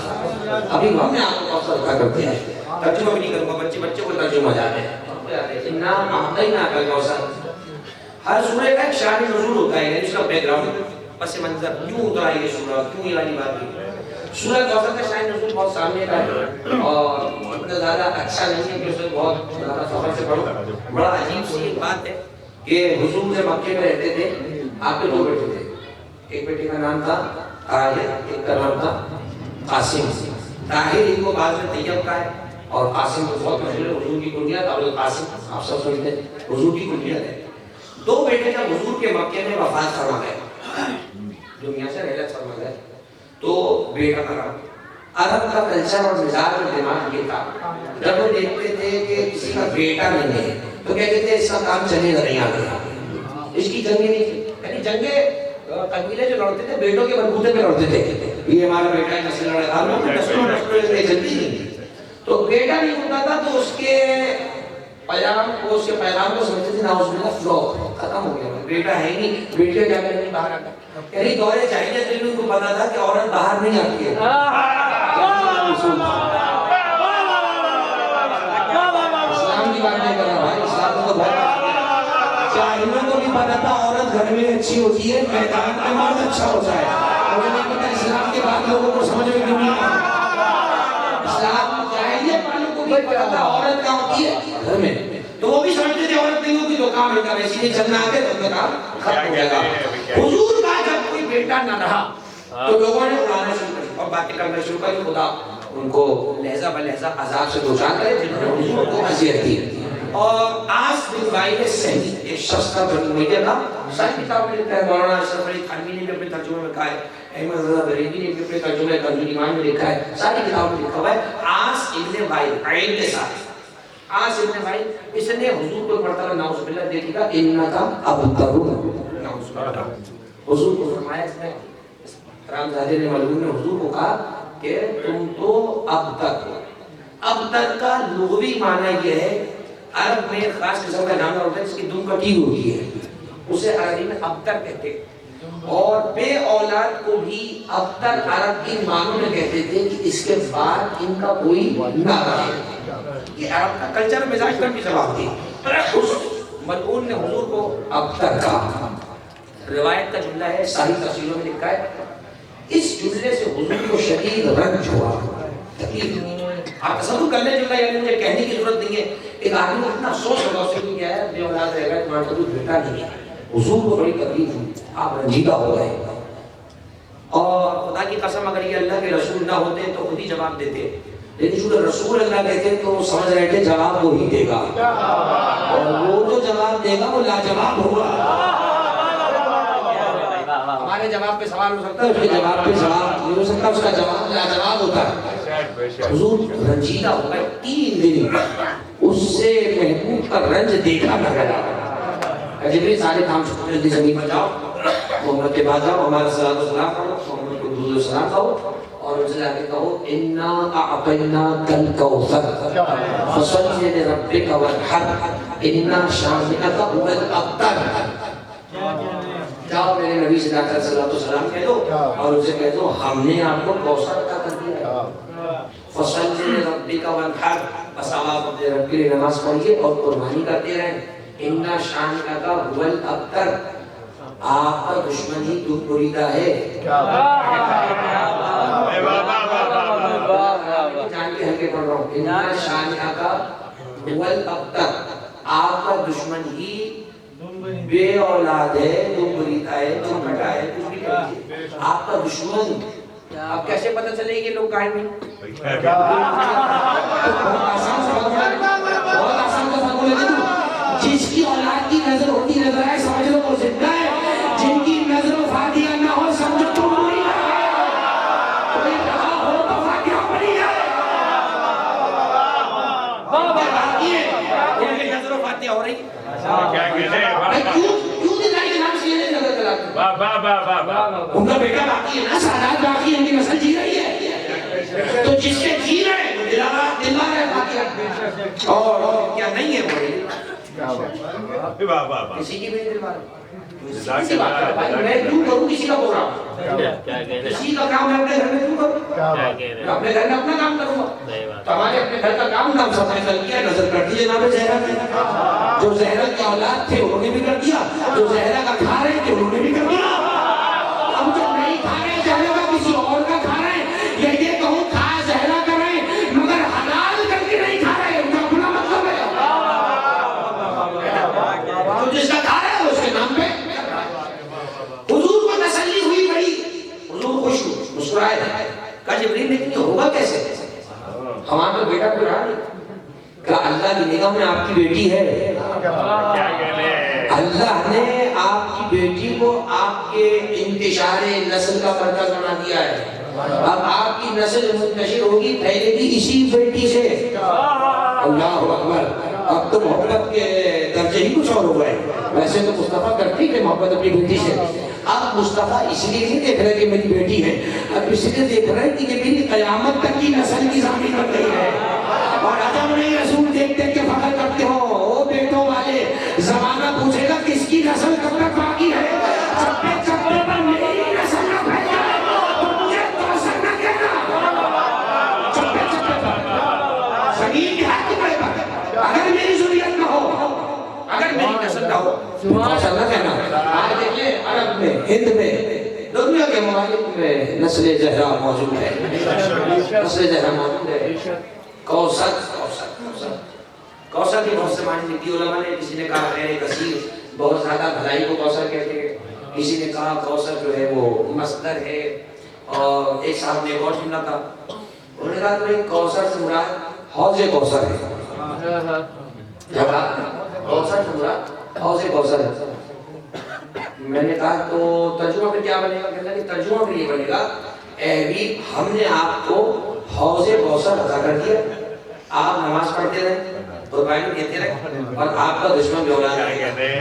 ابھی ہم نے آپ کو کوثر عطا کر دیا ہے۔ ترجمہ بھی نہیں کروں گا، بچے کو ترجمہ جاتے ہیں۔ انا اعطیناک الکوثر، ہر سورہ کا ایک شان نزول ہوتا ہے، یعنی اس کا بیک گراؤنڈ، پس منظر، کیوں اترا یہ سورہ، کیوں یہ والی بات کی۔ سورہ کوثر کا شان نزول بہت سامنے کا ہے اور اتنا زیادہ اچھا نہیں ہے کہ اسے بہت زیادہ سفر سے پڑھو۔ بڑا عجیب سی ایک بات ہے کہ حضور جب مکے میں رہتے تھے، آپ کے دو بیٹے تھے، ایک بیٹے کا نام تھا طاہر، ایک کا نام تھا قاسم۔ طاہر ان کو بعد میں طیب کا ہے اور قاسم کو بہت مشہور ہے، حضور کی کنیت ابو القاسم، آپ سب سمجھتے ہیں حضور کی کنیت ہے۔ دو بیٹے جب حضور کے مکے میں وفات فرما گئے، دنیا سے رحلت فرما گئے، تو بیٹا مرا۔ عرب کا کلچر اور مزاج اور دماغ یہ تھا، جب وہ دیکھتے تھے کہ کسی کا بیٹا نہیں ہے تو کہتے تھے اس کا کام چلے گا نہیں آگے، اس کی جنگیں نہیں تھی، یعنی جنگیں قبیلے جو لڑتے تھے بیٹوں کے بلبوتے پہ لڑتے تھے، یہ ہمارا بیٹا ہے نسل لڑا، نسلوں جلدی نہیں۔ تو بیٹا نہیں ہوتا تھا تو اس کے پیغام کو سمجھتے تھے ناؤز باللہ فلوپ ختم ہو گیا، بیٹا ہے نہیں، بیٹے کیا کریں باہر آتا۔ یعنی دور جاہلیت میں ان کو پتا تھا کہ عورت باہر نہیں آتی ہے۔ اسلام کی بات نہیں کر رہا بھائی، اسلام کو بہت جاہلوں کو بھی پتا تھا عورت گھر میں اچھی ہوتی ہے، میدان میں مرد اچھا ہوتا ہے۔ مجھے نہیں پتا اسلام کے بعد لوگوں کو سمجھ میں کیوں نہیں آتا۔ اسلام جاہلیت والوں کو بھی پتا تھا عورت کہاں ہوتی ہے، گھر میں، تو وہ بھی سمجھتے تھے عورت نہیں ہوتی تو کام ہوتا ہے، ویسے نہیں چلنا آگے تو ان کا کام ختم ہو جائے گا۔ حضور کا جب کوئی بیٹا نہ رہا تو لوگوں نے اڑانا شروع کر اور باتیں کرنا شروع کر، خدا ان کو لہجہ بلہجہ عذاب سے دوچار کرے جنہوں نے حضور کو اذیت دی۔ اور آس بن وائل سہمی ایک شخص کا بنی میڈیا تھا، ساری کتاب میں لکھا ہے، مولانا اشرف علی تھانوی نے بھی اپنے ترجمے میں کہا ہے، احمد رضا بریلوی نے بھی اپنے ترجمے کنز ایمان میں لکھا ہے، ساری کتاب میں لکھا ہوا ہے۔ آس ابن وائل عین کے ساتھ، آس ابن وائل، اس نے حضور کو مرتبہ نعوذ باللہ دیکھے گا انکا ابتر، نعوذ باللہ، حضور کو فرمایا اس نے حرامزادے نے ملعون نے حضور کو کہا کہ تم تو ابتر ہو. ابتر کا لغوی معنی یہ ہے، عرب میں خاص قسم کا جانور ہوتا ہے جس کی دم کٹی ہوتی ہے، اسے عربی میں ابتر کہتے ہیں. اور بے اولاد کو بھی ابتر عرب کی معنوں میں کہتے تھے کہ اس کے بعد ان کا کوئی نہ رہے. یہ عرب کا کلچر مزاج پر بھی جواب دی. اس ملعون نے حضور کو ابتر کہا. روایت کا جملہ ہے، صحیح تفسیروں میں لکھا ہے اس جملے سے حضور کو شدید رنج ہوا، تکلیف ہوئی. آپ تصور کر لیں جملہ، یعنی مجھے کہنے کی ضرورت نہیں ہے. ایک آدمی اتنا سوچ ہوگا اسے کہ کیا ہے بے اولاد رہے گا، تمہارا تو کچھ بیٹا نہیں ہے. حضور کو بڑی تکلیف ہوئی، آپ رنجیدہ ہو گئے. اور خدا کی قسم اگر یہ اللہ کے رسول نہ ہوتے تو خود ہی جواب دیتے، لیکن چونکہ رسول اللہ کہتے تو سمجھ رہے تھے جواب وہی دے گا، اور وہ جو جواب دے گا وہ لاجواب ہوگا. ہمارے جواب پہ سوال ہو سکتا ہے، اس کے جواب پہ سوال نہیں ہو سکتا، اس کا جواب لاجواب ہوتا ہے. حضور رنجیدہ ہو گئے 3 دن، اس سے محبوب کا رنج دیکھا نہ گیا. جبریل سارے کام چھوڑ جلدی زمین پر جاؤ، محمد کے بعد جاؤ، ہمارے صلاۃ و سلام کرو، محمد کو درود و سلام کہو، اور ان سے جا کے کہو انا اعطیناک الکوثر فصلی لربک وانحر ان شانئک هو الابتر. جاؤ میرے نبی سے جا کر صلاۃ و سلام کہہ دو اور ان سے کہہ دو ہم نے آپ کو کوثر عطا کر دیا ہے. فصلی لربک وانحر، بس آپ اپنے رب کے لیے نماز پڑھیے اور قربانی کرتے رہیں. ان شانئک هو الابتر، آپ کا دشمن ہی تو بریدہ ہے. جان کے ہلکے پڑھ رہا ہوں. ان شانئک هو الابتر، آپ کا دشمن ہی بے اولاد ہے، دم بریدہ ہے، دم کٹا ہے، کچھ بھی کہیے، آپ کا دشمن. اب کیسے پتہ چلے کہ لوگ کہیں نہیں؟ بہت آسان سا بولے تو جس کی اولاد کی نظر ہوتی نظر آئے سمجھ لو وہ زندہ ہے، جن کی نظر و فاتحہ نہ ہو سمجھو تو مری ہے. کوئی رہا ہو تو فاتحہ پڑھی جائے. باقی ہے ان کی نظر و فاتحہ ہو رہی ہے. کیوں دلائی کے نام سے یہ نہیں نظر چلاتے؟ ان کا بیٹا باقی ہے نا، سادات باقی ہے، ان کی نسل جی رہی ہے. تو جس کے جی رہے وہ دلا رہے فاتحہ، اور کیا نہیں ہے وہ کسی کی بھی نہیں دلوا رہے. کسی بات ہے بھائی، میں کیوں کروں کسی کا بول رہا ہوں؟ کسی کا کام میں اپنے گھر میں کیوں کروں؟ میں اپنے گھر میں اپنا کام کروں گا. تمہارے اپنے گھر کا کام نام سب فیصل کیا، نظر کر دیجیے جناب زہرا نے. جو زہرا کی اولاد تھے انہوں نے بھی کر دیا، جو زہرا کا کھا رہے تھے انہوں نے بھی کر دیا. اب جو نہیں کھا رہے زہرا کا کسی اور کا کھا رہے ہیں، یہ کہوں کھا زہرا کر رہے ہیں مگر حلال کر کے نہیں کھا رہے، ان کا اپنا مطلب ہے. تو جس کا کھا رہا ہے اس کے نام پہ. حضور کو تسلی ہوئی بڑی، حضور خوش ہوئے، مسکرائے. کہا جبریل لیکن یہ ہوگا کیسے؟ ہمارا تو بیٹا کوئی رہا نہیں. کہا اللہ کی نگاہ میں آپ کی بیٹی ہے. اللہ نے آپ کی بیٹی کو آپ کے انتشار نسل کا مرکز بنا دیا ہے. اب آپ کی نسل منتشر ہوگی، پھیلے گی اسی بیٹی سے. اللہ اکبر. اب تو محبت کے درجے ہی کچھ اور ہو گئے. ویسے تو مصطفیٰ کرتی ہے محبت اپنی بیٹی سے. اب مصطفیٰ اس لیے نہیں دیکھ رہے کہ میری بیٹی ہے، اب اس لیے دیکھ رہے کہ یہ میری قیامت تک کی نسل کی ضامن بن گئی ہے. اور عجب نہیں رسول دیکھتے کہ فخر کرتے ہو او بیٹوں والے، زمانہ پوچھے گا کس کی نسل کب تک باقی ہے. چپے چپے پر میری نسل نہ پھیل جائے تو مجھے کوثر نہ کہنا. چپے چپے پر زمین کی حد پر اگر میری ضروریت نہ ہو، اگر میری نسل نہ ہو کوثر نہ کہنا. آج دیکھیے عرب میں، ہند میں، دنیا کے ممالک میں نسل زہرا موجود ہے. نسل زہرا موجود ہے. کوثر کوثر کی بہت سے معنی لکھی علماء نے. کسی نے کہا خیر کثیر، بہت زیادہ بھلائی کو کوثر کہتے ہیں. کسی نے کہا کوثر جو ہے وہ مصدر ہے. اور ایک صاحب نے ایک اور جملہ کہا، انہوں نے کہا کہ کوثر سے مراد حوض کوثر ہے. کوثر سے مراد حوض کوثر ہے. میں نے کہا تو ترجمہ پھر کیا بنے گا؟ کہتا کہ ترجمہ پھر یہ بنے گا، اے حبیب ہم نے آپ کو حوض کوثر عطا کر دیا، آپ نماز پڑھتے رہے، قربانی دیتے رہے، اور آپ کا دشمن بے اولاد رہے. میں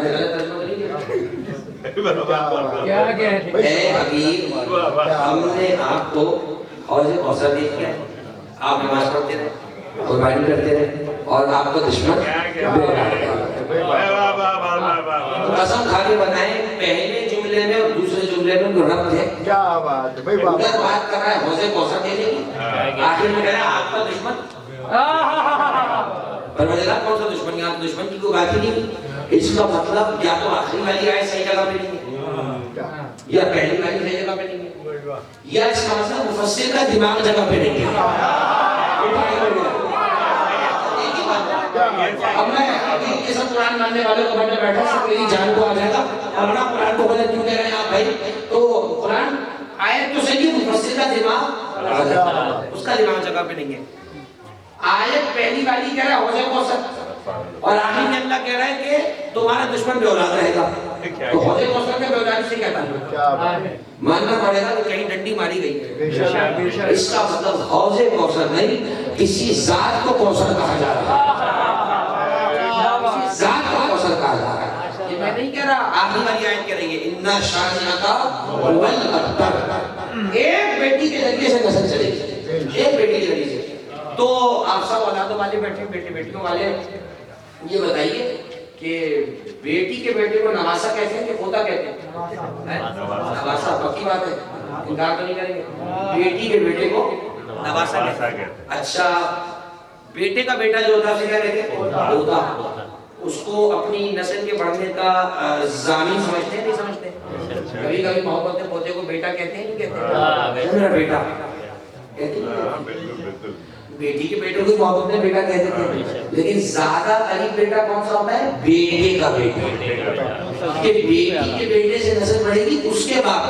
نے غلط ترجمہ نہیں کیا. کیا کہتے اے حبیب ہم نے آپ کو حوض کوثر دے دیا، آپ نماز پڑھتے رہے، قربانی کرتے رہے، اور آپ کو دشمن قسم کھا کے بتائیں پہلے جملے میں اور دوسرے جملے میں جو ربط ہے، کیا بات ہے بھائی بابا، ادھر بات کر رہا ہے حوض کوثر دینے کی، آخر میں کہہ رہا ہے آپ کا دشمن، پروردگار کون سا دشمن؟ یہاں تو دشمن کی کوئی بات ہی نہیں۔ اس کا مطلب یا تو آخری والی آیت صحیح جگہ پہ نہیں ہے، یا پہلی والی صحیح جگہ پہ نہیں ہے، یا اس کا مطلب مفسر کا دماغ جگہ پہ نہیں ہے۔ اب میں یہ سب قرآن ماننے والوں کو بڑھنے بیٹھا سب میری جان کو آ جائے گا، اور نہ قرآن کو غلط کیوں کہہ رہے ہیں آپ بھائی؟ تو قرآن آیت تو صحیح ہے، مفسر کا دماغ اس کا دماغ جگہ پہ نہیں ہے۔ آیت پہلی والی کہہ رہا ہے حوض کوثر، اور آخر میں اللہ کہہ رہا ہے کہ تمہارا دشمن بے اولاد رہے گا، تو حوض کوثر میں بے اولادی سے کہتا ہے ماننا پڑے گا کہ کہیں ڈنڈی ماری گئی ہے۔ اس کا مطلب حوض کوثر نہیں، کسی ذات کو کوثر کہا جا رہا ہے، کسی ذات کو کوثر کہا جا رہا ہے۔ یہ میں نہیں کہہ رہا، آخری والی آیت کہہ رہی ہے اِنَّا شَانِئَكَ هُوَ الْأَبْتَرُ، ایک بیٹی کے ذریعے سے نسل چلے گی، ایک بیٹی کے ذریعے سے۔ تو آپ سب اولادوں والے بیٹھے، بیٹے بیٹیوں والے، یہ بتائیے کہ بیٹی کے بیٹے کو نواسا کہتے ہیں کہ پوتا کہتے ہیں؟ نواسا پکی بات ہے، انکار تو نہیں کریں گے، بیٹی کے بیٹے کو نواسا کہتے ہیں۔ اچھا بیٹے کا بیٹا جو ہوتا ہے اسے کیا کہتے ہیں؟ پوتا۔ اس کو اپنی نسل کے بڑھنے کا ضامن سمجھتے ہیں نہیں سمجھتے؟ کبھی کبھی محبت میں پوتے کو بیٹا کہتے ہیں نہیں کہتے؟ میرا بیٹا کہتے ہیں، بیٹی کے بیٹے کو محبت میں بیٹا کہتے تھے، لیکن زیادہ قریب بیٹا کون سا ہوتا ہے؟ بیٹے کا بیٹا، کہ بیٹی کے بیٹے سے نسل بڑھے گی اس کے بعد،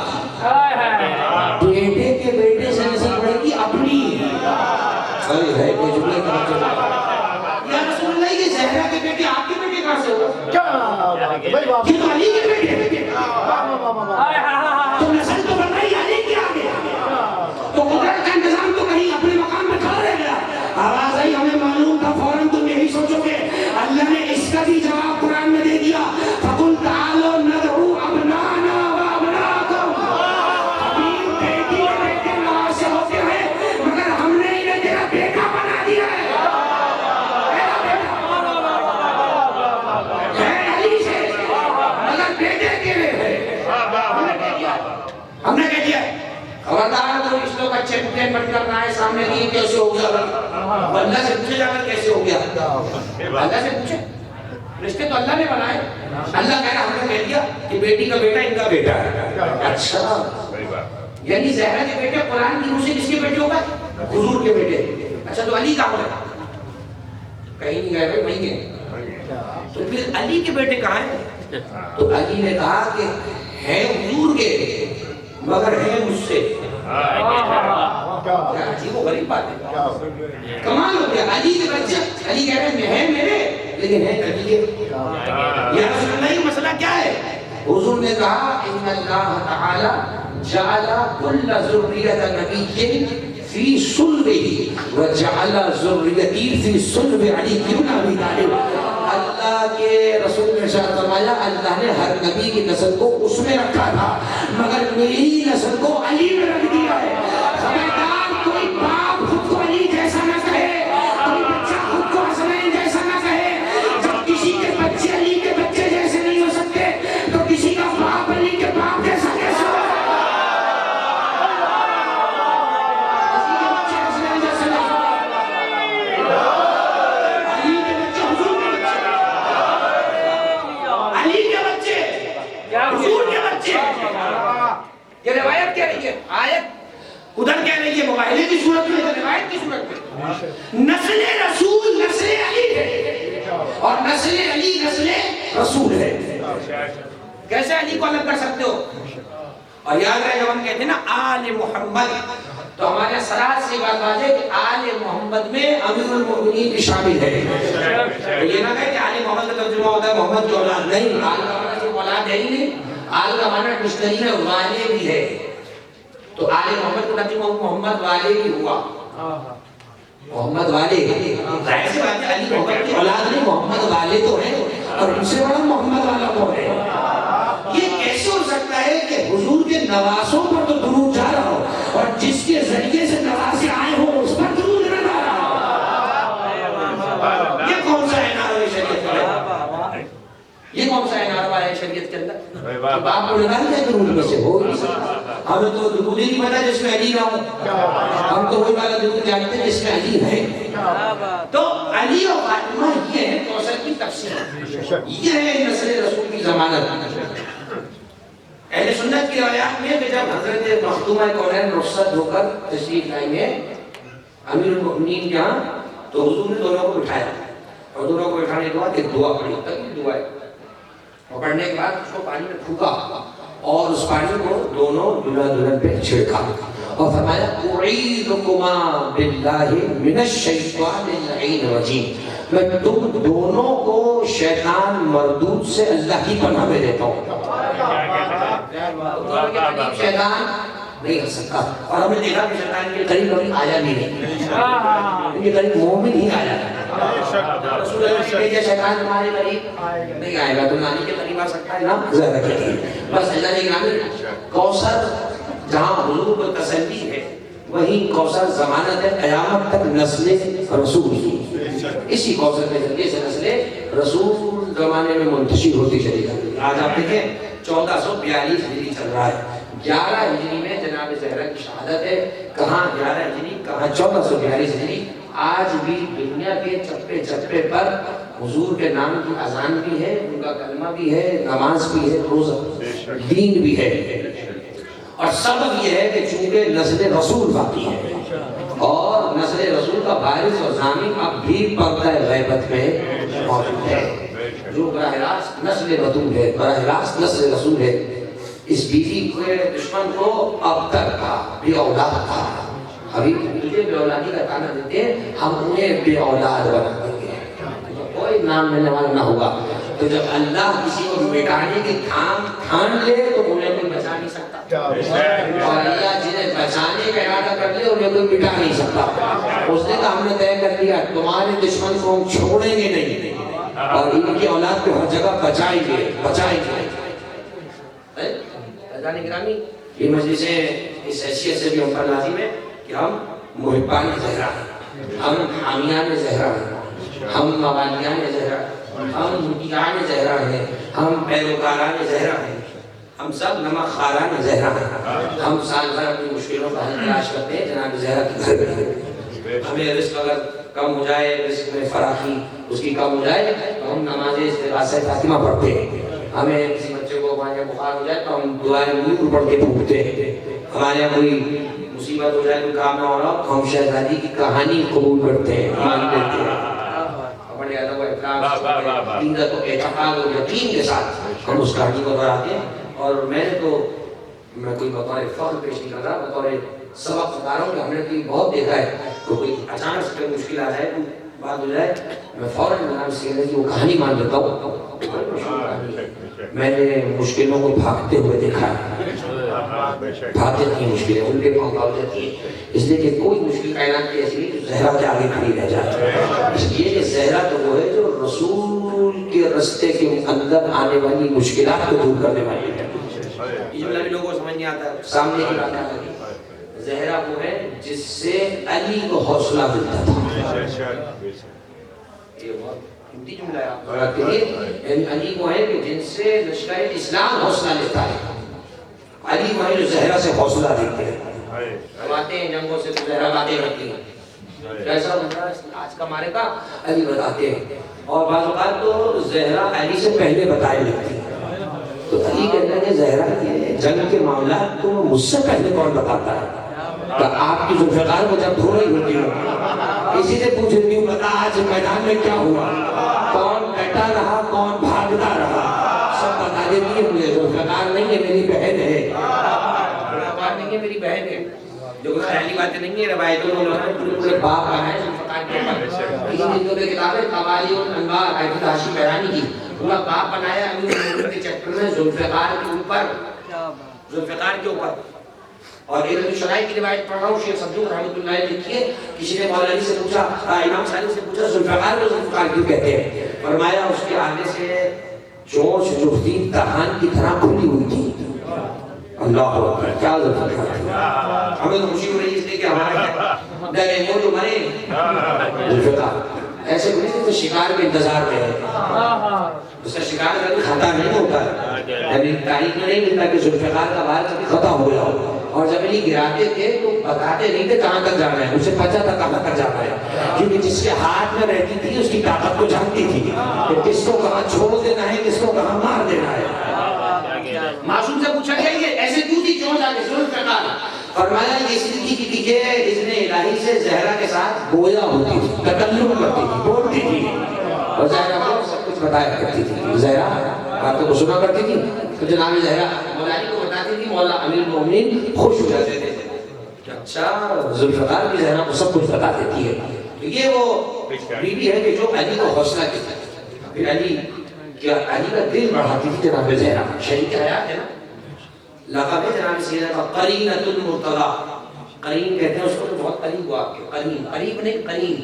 بیٹے کے بیٹے سے نسل بڑھے گی اپنی۔ یا رسول اللہ یہ زہرا کے بیٹے آپ کے بیٹے کہاں سے ہوگا؟ کیا بات ہے بھائی بابا، یہ تو علی کے بیٹے، تو نسل تو بڑھ رہی علی کے آگے، تو قدرت کا انتظام تو کہیں اپنے مقام میں کھڑا رہ گیا۔ آواز آئی ہمیں معلوم تھا، فوراً تم یہی سوچو گے اللہ نے اس کا بھی جواب قرآن میں دے دیا، فَقُلْ تَعَالَوْا نَدْعُوا أَبْنَاءَنَا وَأَبْنَاءَكُمْ، حبیب بیٹی کے بیٹے نواسے ہوتے ہیں مگر ہم نے انہیں تیرا بیٹا بنا دیا ہے، تیرا بیٹا ہے علی سے مگر بیٹے کے لیے ہم نے کہہ دیا خبردار تو رشتوں کا چیمپئن بن کر نہ آئے سامنے نہیں کیسے ہو گیا، اللہ سے پوچھے جا کر کیسے ہو گیا، اللہ سے پوچھے، رشتے تو اللہ نے بنائے، اللہ کہہ رہا ہم نے کہہ دیا کہ بیٹی کا بیٹا ان کا بیٹا ہے۔ اچھا یعنی زہرا کے بیٹے قرآن کی روح سے کس کے بیٹے ہو گئے؟ حضور کے بیٹے۔ اچھا تو علی کہاں گئے؟ کہیں نہیں گئے بھائی، وہیں گئے۔ تو پھر علی کے بیٹے کہاں ہیں؟ تو علی نے کہا کہ ہیں حضور کے مگر ہیں مجھ سے۔ عجیب و غریب بات ہے، کمال ہو گیا، علی کے بچے، علی کہہ رہے ہیں میرے لیکن ہیں علی کے۔ یا رسول اللہ یہ مسئلہ کیا ہے؟ حضور نے کہا ان اللہ تعالی جعل کل ذریۃ نبی فی صلبہ وجعل ذریتی فی صلب علی بن ابی طالب۔ اللہ کے رسول نے ارشاد فرمایا اللہ نے ہر نبی کی نسل کو اس میں رکھا تھا مگر میری نسل کو علی میں رکھ دیا ہے۔ خبردار کوئی باپ خود کو علی جیسا نہ کہے، کوئی بچہ خود کو حسنین جیسا نہ کہے، جب کسی کے بچے علی کے بچے جیسے نہیں ہو سکتے تو کسی کا باپ علی کے باپ جیسا کیسے ہو؟ کسی کے بچے حسنین جیسے نہیں ہو، علی کے بچے حضور کے بچے، علی کے بچے حضور کے بچے۔ یہ روایت کہہ رہی ہے، آیت ادھر کہہ رہی ہے مباہلے کی صورت میں، روایت کی صورت میں نسل رسول نسل علی ہے اور نسل علی نسل رسول ہے۔ کیسے علی کو الگ کر سکتے ہو؟ اور یاد رہے جب ہم کہتے ہیں نا آل محمد تو ہمارے سرات سے بات واضح ہے کہ آل محمد میں امیر المؤمنین بھی شامل ہے۔ یہ نہ کہے کہ آل محمد کا ترجمہ ہوتا ہے محمد کی اولاد، نہیں، آل کا معنی صرف اولاد ہے ہی نہیں، آل کا معنی مشتری میں والے بھی ہے، تو آل محمد کو ترجمہ محمد والے بھی ہوا، محمد والے۔ ظاہر سی بات ہے علی محمد کی اولاد نہیں، محمد والے تو ہیں اور ان سے بڑا محمد والا کون ہے؟ یہ کیسے ہو نوازوں پر تو درود جا رہا ہو، اور جس کے ذریعے سے نوازے آئے ہو اس پر درود نہ جا رہا ہو۔ یہ کون سا انعام ہے شریعت میں؟ یہ کون سا انعام ہے شریعت کے اندر؟ آپ کو لگا دیا درود میں سے ہو نہیں سکتا۔ ہمیں تو درود ہی نہیں پتا جس میں علی نہ ہو، ہم تو وہی والا درود جانتے ہیں جس میں علی ہے۔ تو علی و فاطمہ یہ ہے کوثر کی تفسیر، یہ ہے نسل رسول کی ضمانت۔ اہل سنت کی روایات میں کہ جب حضرت مخدومہ کونین رخصت ہو کر تشریف لائیں گے امیر المؤمنین کے یہاں، تو حضور نے دونوں کو بٹھایا اور دونوں کو بٹھانے کے بعد ایک دعا پڑھی، تک دعا ہے، اور پڑھنے کے بعد اس کو پانی میں پھونکا اور اس پانی کو دونوں دلہا دلہن پہ چھڑکا اور فرمایا اعیذکما باللہ من الشیطان اللعین الرجیم، میں تم دونوں کو شیطان مردود سے اللہ کی پناہ میں دیتا ہوں۔ شیطان نہیں ہو سکتا، اور ہم نے دیکھا کہ شیطان کے قریب کبھی آیا بھی نہیں، ان کے قریب مومن ہی آیا ہے۔ رسول اللہ نے کہا شیطان تمہارے قریب نہیں آئے گا، تو نانی کے قریب آ سکتا ہے نا زیادہ کے قریب۔ بس اللہ نے کہا کوثر جہاں حضور کو تسلی ہے وہیں کوثر ضمانت ہے قیامت تک نسل رسول کی۔ اسی کوثر کے ذریعے سے نسل رسول زمانے میں منتشر ہوتی چلی جاتی۔ آج آپ دیکھیں 1442 ہجری چل رہا ہے، 11 ہجری میں جناب زہرا کی شہادت ہے، کہاں 11 ہجری کہاں 1442 ہجری۔ آج بھی دنیا کے چپے چپے پر حضور کے نام کی اذان بھی ہے، ان کا کلمہ بھی ہے، نماز بھی ہے، روزہ دین بھی ہے، اور سبب یہ ہے کہ چونکہ نسل رسول باقی ہے اور نسل رسول کا وارث اور ضامن اب بھی پردہ غیبت میں موجود ہے۔ جو براہ راست نسل رسول ہے، براہ راست نسل رسول ہے، اس بیوی کے دشمن کو اب تک کا بے اولاد تھا، ابھی تجھے بے اولادی کا تانا دیتے ہیں، ہم انہیں بے اولاد بنا دیں گے، کوئی نام لینے والا نہ ہوگا۔ تو جب اللہ کسی کو مٹانے کی ٹھان لے تو انہیں کوئی بچا نہیں سکتا، اور اللہ جنہیں بچانے کا ارادہ کر لے انہیں کوئی مٹا نہیں سکتا۔ اس نے کہا ہم نے طے کر لیا تمہارے دشمن کو ہم چھوڑیں گے نہیں، اور ان کی اولاد کو ہر جگہ بچائیں گے، بچائیں گے۔ عزیزان گرامی، یہ مجلسیں اس حیثیت سے بھی ہم پر لازم ہے کہ ہم محبان زہرا ہیں، ہم حامیان زہرا ہیں، ہم موالیان زہرا ہیں، ہم مطیعان زہرا ہیں، ہم پیروکاران زہرا ہیں، ہم سب نمک خاران زہرا ہیں، ہم سال بھر اپنی مشکلوں کا حل تلاش کرتے ہیں جناب زہرا کے گھر میں۔ ہمیں رزق اگر کم ہو جائے، رزق میں فراخی اس کی کم ہو جائے تو ہم نماز استغاثہ فاطمہ پڑھتے ہیں، ہمیں کسی بچے کو ہمارے بخار ہو جائے تو ہم دعائے نور پڑھ کے پھونکتے ہیں، ہمارے یہاں کوئی مصیبت ہو جائے کوئی کام نہ ہو رہا تو ہم شہزادی کی کہانی قبول کرتے ہیں، مان لیتے ہیں، اپنے ادب و احترام عقیدت و اعتقاد و یقین کے ساتھ ہم اس کہانی کو دہراتے ہیں۔ اور میں نے تو میں کوئی بطور فخر پیش نہیں کر رہا، بطور سبق بتا رہا ہوں کہ ہم نے تو بہت دیکھا ہے کہ کوئی اچانک سے کوئی مشکل آ جائے، کوئی بات ہو جائے، میں فوراً نام سیکھنے کی وہ کہانی مان لیتا ہوں۔ میں نے مشکلوں کو بھاگتے ہوئے دیکھا ہے، بھاگتے تھی مشکلیں، ان کے پاؤں بھاگ جاتی ہیں، اس لیے کہ کوئی مشکل کائنات کی ایسی نہیں جو زہرا کے آگے کھڑی رہ جائے۔ اس لیے کہ زہرا تو وہ ہے جو رسول کے رستے کے اندر آنے والی مشکلات کو دور کرنے والی ہے۔ یہ جملہ بھی لوگوں کو سمجھ نہیں آتا، سامنے کی بات آتا ہے۔ زہرا وہ ہے جس سے علی کو حوصلہ ملتا تھا، یہ بہت قیمتی جملہ ہے آپ کے لیے، یعنی علی وہ ہے کہ جن سے لشکر اسلام حوصلہ لیتا ہے، علی وہ ہے جو زہرا سے حوصلہ دیتے ہیں۔ باتیں ہیں جنگوں سے تو زہرا باتیں رہتی ہیں، جیسا آج کا معرکہ علی بتاتے ہیں، اور بعض اوقات تو زہرا علی سے پہلے بتائے لیتی ہیں۔ تو علی کہتا ہے کہ زہرا یہ جنگ کے معاملات تو مجھ سے پہلے کون بتاتا ہے؟ کہ آپ کی ذوالفقار کو جب دھو رہی ہوتی ہوں اسی سے پوچھتی ہوں بتا آج میدان میں کیا ہوا، کون ڈٹا رہا کون بھاگتا رہا، سب بتا دیتی ہے مجھے۔ ذوالفقار نہیں ہے میری بہن ہے، ذوالفقار نہیں ہے میری بہن ہے، جو کوئی خیالی باتیں نہیں ہے، روایتوں میں پورے باپ کا ہے ذوالفقار کے اوپر۔ اسی دن جو کتاب ہے قوالی الانوار حافظ ہاشم بحرانی کی، ان کا باپ بنایا امیر المؤمنین کے چیپٹر میں ذوالفقار کے اوپر، ذوالفقار کے اوپر۔ اور ایک شرائع کی روایت پڑھ رہا ہوں، شیخ صدوق رحمۃ اللہ علیہ لکھی ہے، کسی نے مولا علی سے پوچھا، امام صادق سے پوچھا ذوالفقار کو ذوالفقار کیوں کہتے ہیں؟ فرمایا اس کے آگے سے چونچ جو تھی دہان کی طرح کھلی ہوئی تھی، اللہ اکبر، کیا ذوالفقار تھی. ہمیں تو خوشی ہو رہی ہے اس لیے کہ ہمارے ڈرے وہ جو مرے ذوالفقار ایسے کوئی نہیں تو شکار کے انتظار میں ہے. اس کا شکار کبھی خطا نہیں ہوتا ہے، یعنی تاریخ میں نہیں ملتا کہ ذوالفقار کا بال کبھی خطا ہو گیا ہو. اور جب علی گراتے تھے تو بتاتے نہیں تھے کہاں تک جانا ہے، اسے پتا تھا کہاں تک جانا ہے، کیونکہ جس کے ہاتھ میں رہتی تھی اس کی طاقت کو جانتی تھی کہ کس کو کہاں چھوڑ دینا ہے، کس کو کہاں مار دینا ہے. معصوم سے پوچھا گیا یہ ایسے کیوں تھی، کیوں جاتے ذوالفقار؟ فرمایا یہ اس لیے کی تھی کہ اذن الہی سے زہرا کے ساتھ گویا ہوتی تھی، تکلم کرتی تھی، بولتی تھی، اور زہرا کو سب کچھ بتایا کرتی تھی. زہرا باتوں کو سنا کرتی تھی تو جناب زہرا مولا علی کو بتاتی تھی، مولا امیر المومنین خوش ہو جاتے تھے کہ اچھا ذوالفقار کی زہرا کو سب کچھ بتا دیتی ہے. تو یہ وہ بیوی ہے کہ جو علی کو حوصلہ دیتا ہے. پھر علی کا دل بڑھاتی تھی جناب زہرا. شریک حیات ہے نا، لقب ہے جناب سیدہ کا قرینۃ المرتضی. قرین کہتے ہیں اس کو، بہت قریب ہوا آپ کے، قرین قریب نہیں قرین.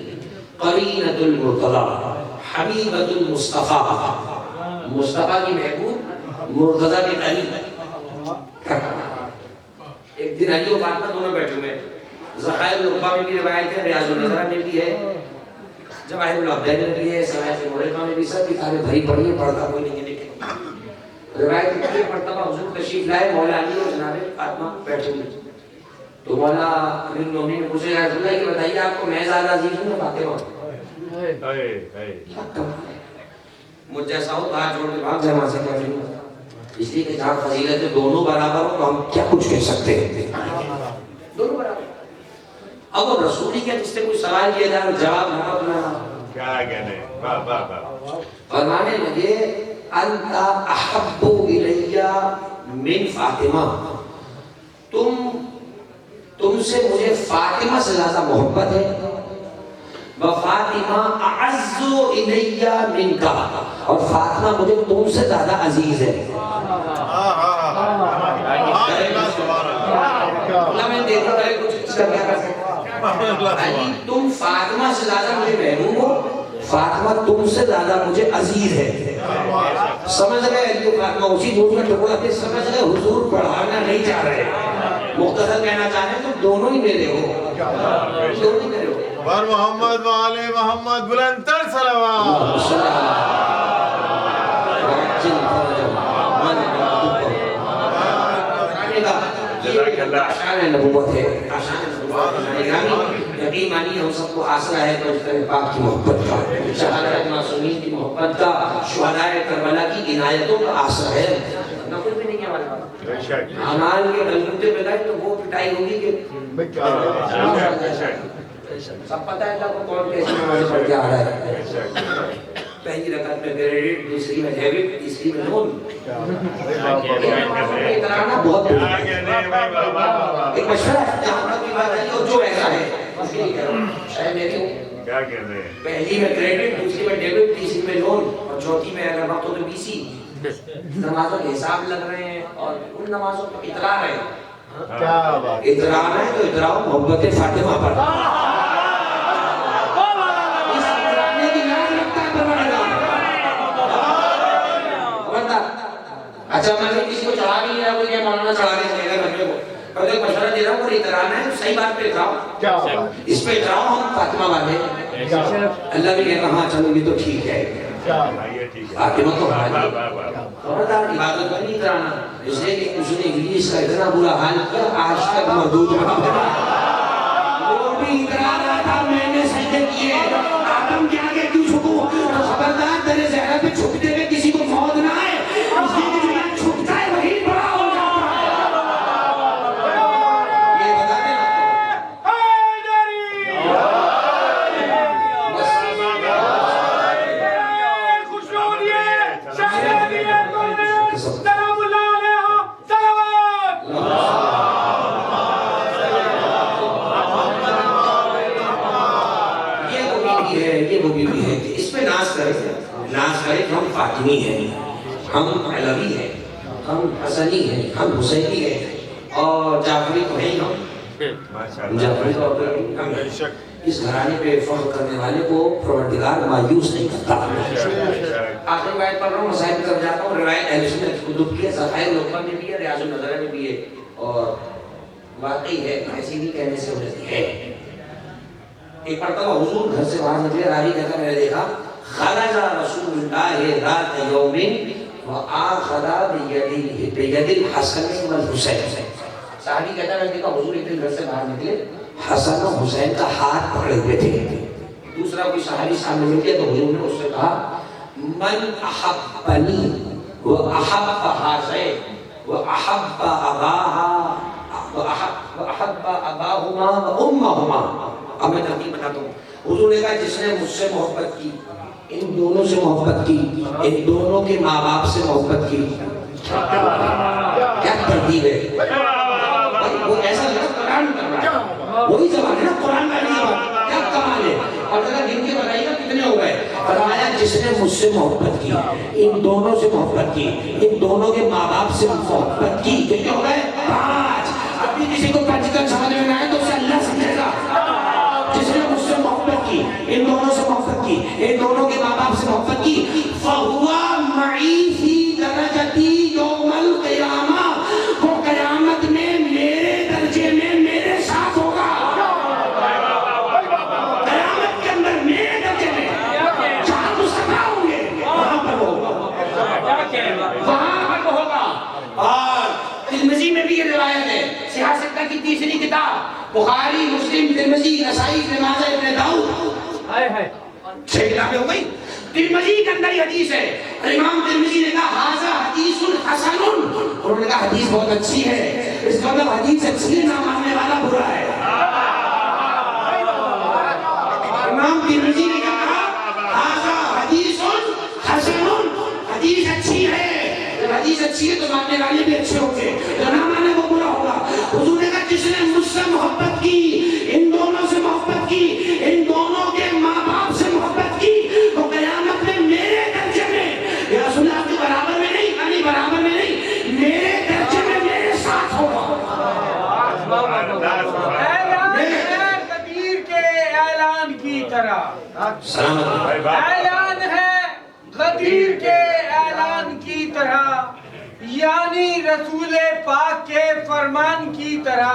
قرینۃ المرتضی حبیبۃ المصطفیٰ، مصطفیٰ کی محبوب، مرتضیٰ کے قریب. ایک دن علی و فاطمہ دونوں بیٹھے ہوئے، ذخائر العقبہ میں بھی روایت ہے، ریاض النظرہ میں بھی ہے، جواہر العبدین میں بھی ہے، صلاح المرقہ میں بھی، سب کتابیں بھری پڑھی ہیں، پڑھتا کوئی نہیں ہے. لیکن روایت کی مرتبہ حضور تشریف لائے، مولا علی اور جناب فاطمہ بیٹھے ہوئے. تو مولا امیر المومنین نے پوچھا یا رسول اللہ کہ بتائیے آپ کو میں زیادہ عزیز ہوں یا فاطمہ؟ مجھ جیسا ہو تو ہاتھ جوڑ کے بھاگ جائے وہاں سے، کیا نہیں ہوتا. اس لیے کہ جہاں فضیلت دونوں برابر ہو تو ہم کیا کچھ کہہ سکتے ہیں، دونوں برابر. اب وہ رسولی کیا جس سے کوئی سوال کیا جائے جواب نہ بنانا، کیا کہنے. فرمانے لگے انت احب الی من فاطمہ، تم سے مجھے فاطمہ سے زیادہ محبت ہے. وفاطمہ اعز الی منک، اور فاطمہ مجھے تم سے زیادہ عزیز ہے. تم فاطمہ سے زیادہ مجھے محبوب ہو، فاطمہ تم سے زیادہ مجھے عزیز ہے. سمجھ گئے علی و فاطمہ اسی دودھ میں ٹکڑا تھے. سمجھ گئے حضور بڑھانا نہیں چاہ رہے، مختصر کہنا چاہ رہے تو دونوں ہی میرے ہو، دونوں ہی میرے ہو. بر محمد و آل محمد بلند تر صلوات. نبوت ہے، یقین مانی ہم سب کو آسرا ہے تو پاک کی محبت کا، شہادت معصومین کی محبت کا، شہداء کربلا کی عنایتوں کا آسرا ہے. نہ کچھ بھی نہیں ہے ہمارے پاس. اعمال کے بلبوتے پہ گئے تو وہ پٹائی ہوگی کہ سب پتہ ہے اللہ کو کون کیسے نماز پڑھ کے آ رہا ہے. پہلی رکعت میں کریڈٹ، دوسری میں ڈیبٹ، تیسری میں لون. اترانا بہت ایک مشورہ ہے کی بات ہے، اور جو ایسا ہے اس کے لیے کہہ رہا ہوں، شاید میری ہوں. کیا کہہ رہے ہیں؟ پہلی میں کریڈٹ، دوسری میں ڈیبٹ، تیسری میں لون، اور چوتھی میں اگر وقت ہو تو بی سی. نمازوں کے حساب لگ رہے ہیں اور ان نمازوں کو اترا رہے ہیں. کیا بات ہے؟ اترانا ہے تو اتراؤ محبت فاطمہ پر. اچھا میں نے کسی کو چڑھا بھی نہیں رہا، کوئی کیا مولانا چڑھا نہیں چاہیے گا بندے کو، اور ایک مشورہ دے رہا ہوں، اور اترانا ہے صحیح بات پہ اتراؤ، اس پہ اتراؤ. ہم فاطمہ والے اللہ بھی کہتا ہاں چلو یہ تو ٹھیک ہے، فاطمہ تو خبردار عبادت پر نہیں اترانا. اس لیے کہ اس نے ابلیس کا اتنا برا حال کیا آج تک مردود نہیں کرا. وہ بھی اترا رہا تھا میں نے سجدے کیے، آدم کے آگے کیوں جھکوں؟ تو خبردار تیرے زہرہ پہ جھکتے ہوئے کسی کو موت نہ آئے. اس لیے کہ جو یہاں چھکتا ہے وہی بڑا ہو جاتا ہے. یہ بتا دینا خوش ہو دیے شہر دیے سلام اللہ علیہ صلوات. یہ وہ بیوی ہے کہ اس پہ ناز کرے کہ ہم فاطمی ہیں، ہم علوی ہیں، ہم حسنی ہیں، ہم حسینی ہیں، اور جعفری تو ہیں ہم. جعفری تو ہم اس گھرانے پہ فخر کرنے والے کو پروردگار مایوس نہیں کرتا. آخر روایت پڑھ رہا ہوں، مسائل کر جاتا ہوں. روایت اہل سنت کی کتب کی ہے، ذخائر الحکمہ میں بھی ہے، ریاض النظرہ میں بھی ہے، اور واقعی ہے، ایسی نہیں کہنے سے ہو جاتی ہے. ایک مرتبہ حضور گھر سے باہر نکلے، راوی کہتا میں نے دیکھا خرج رسول اللہ ذات یوم وآخذ بید الحسن والحسین. صحابی کہتا میں نے دیکھا حضور ایک دن گھر سے باہر نکلے، حسن و حسین کا ہاتھ پکڑے ہوئے تھے. دوسرا کوئی صحابی سامنے مل گیا تو حضور نے اس سے کہا من احبنی واحب حسین واحب اباہا واحب اباہما وامہما. اب میں ترتیب بتاتا ہوں. حضور نے کہا جس نے مجھ سے محبت کی، ان دونوں سے محبت کی، ان دونوں کے ماں باپ سے محبت کی. کیا ترتیب ہے؟ وہ ایسا لگا قرآن کر رہا ہے، وہی زبان ہے نا، قرآن کا زبان. کیا کمال ہے. اور اگر گن کے بتائیے گا کتنے ہو گئے؟ فرمایا جس نے مجھ سے محبت کی، ان دونوں سے محبت کی، ان دونوں کے ماں باپ سے محبت کی. کتنے ہو گئے؟ 5. اب بھی کسی کو 5 کا سمجھ میں نہ آئے تو اسے اللہ سمجھے گا. جس نے مجھ سے محبت کی، ان دونوں سے محبت کی، ان دونوں کے ماں باپ سے محبت کی، فَهُوَ مَعِي فِي دَرَجَتِي يَوْمَ الْقِيَامَةِ. وہ قیامت میں میرے درجے میں میرے ساتھ ہوگا. قیامت کے اندر میرے درجے میں جہاں مصطفیٰ ہوں گے وہاں پر ہوگا، وہاں پر ہوگا. اور ترمذی میں بھی یہ روایت ہے، سیاست کی تیسری کتاب، بخاری، مسلم، ترمذی، نسائی، ابن ماجہ، ابن داؤد، 6 کتابیں ہو گئی. ترمذی کے اندر یہ حدیث ہے. امام ترمذی نے کہا ھذا حدیث حسن. انہوں نے کہا حدیث بہت اچھی ہے. اس کا مطلب حدیث اچھی ہے، نہ ماننے والا برا ہے. امام ترمذی نے کہا ھذا حدیث حسن، حدیث اچھی ہے. جب حدیث اچھی ہے تو ماننے والے بھی اچھے ہوں گے، جو نہ مانے وہ برا ہوگا. حضور نے کہا جس نے مجھ سے محبت کی، ان دونوں سے محبت کی، ان دونوں کے ماں باپ سے محبت کی، تو قیامت میں میرے درجے میں، یا رسول اللہ کے برابر میں نہیں، علی برابر میں نہیں، میرے درجے میں میرے ساتھ ہوگا. اعلان ہے غدیر کے اعلان کی طرح. اعلان ہے غدیر کے اعلان کی طرح، یعنی رسول پاک کے فرمان کی طرح.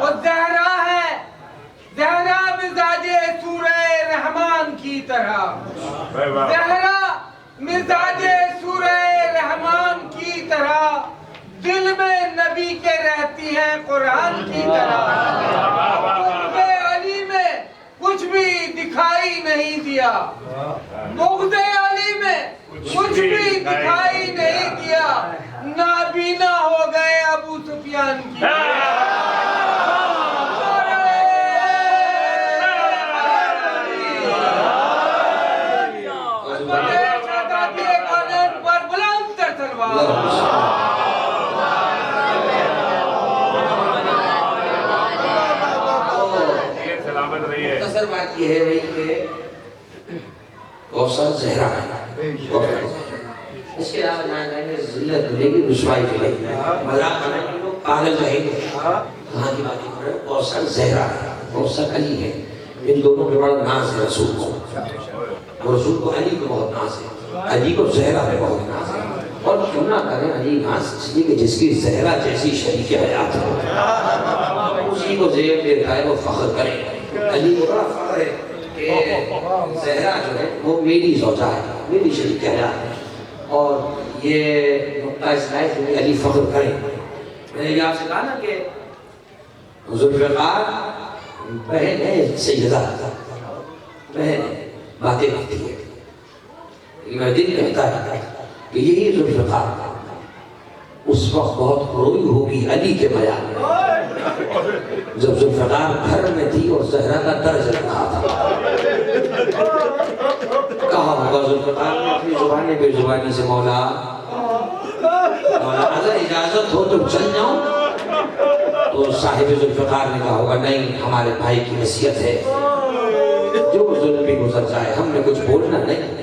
وہ زہرا ہے، زہرا مزاج سورہ رحمان کی طرح. زہرا مزاج سورہ رحمان کی طرح، دل میں نبی کے رہتی ہیں قرآن کی طرح. بغض علی میں کچھ بھی دکھائی نہیں دیا، بغض علی میں کچھ بھی دکھائی نہیں دیا. نابینا ہو گئے ابو سفیان کی. بلند تر تلوار. مختصر بات یہ ہے کہ کوثر زہرا ہے. اس کے علاوہ جہاں جائیں گے ذلت ملے گی، رسوائی ملے گی، مذاق بنائیں گے، لوگ پاگل رہیں گے. کہاں کی باتیں کر رہے ہیں؟ کوثر زہرا ہے، کوثر علی ہے. ان دونوں کے بڑا ناز ہے رسول کو. رسول کو علی کو بہت ناز ہے، علی کو زہرا پہ بہت ناز ہے. اور کیوں نہ کریں علی ناز، اس لیے کہ جس کی زہرا جیسی شریک حیات ہو، اسی کو زیب دیتا ہے وہ فخر کرے. علی کو بڑا فخر ہے کہ زہرا جو ہے وہ میری زوجہ ہے، میری شریک حیات ہے. اور یہ نقطہ اصلاح ہے، علی فخر کرے. میں نے یہ آپ سے کہا نا کہ ذوالفقار بہن ہے سیدہ، بہن ہے، باتیں کرتی ہے. میں دل کہتا ہے کہ یہی ذوالفقار اس وقت بہت روئی ہوگی علی کے بیان میں، جب ذوالفقار گھر میں تھی اور زہرا کا درج رکھا تھا. کہا ہوگا ذوالفقار نے اپنی زبانی بے زبانی سے مولا اگر اجازت ہو تو چل جاؤں. تو صاحب ذوالفقار نے کہا ہوگا نہیں، ہمارے بھائی کی وصیت ہے، جو ظلم بھی گزر جائے ہم نے کچھ بولنا نہیں.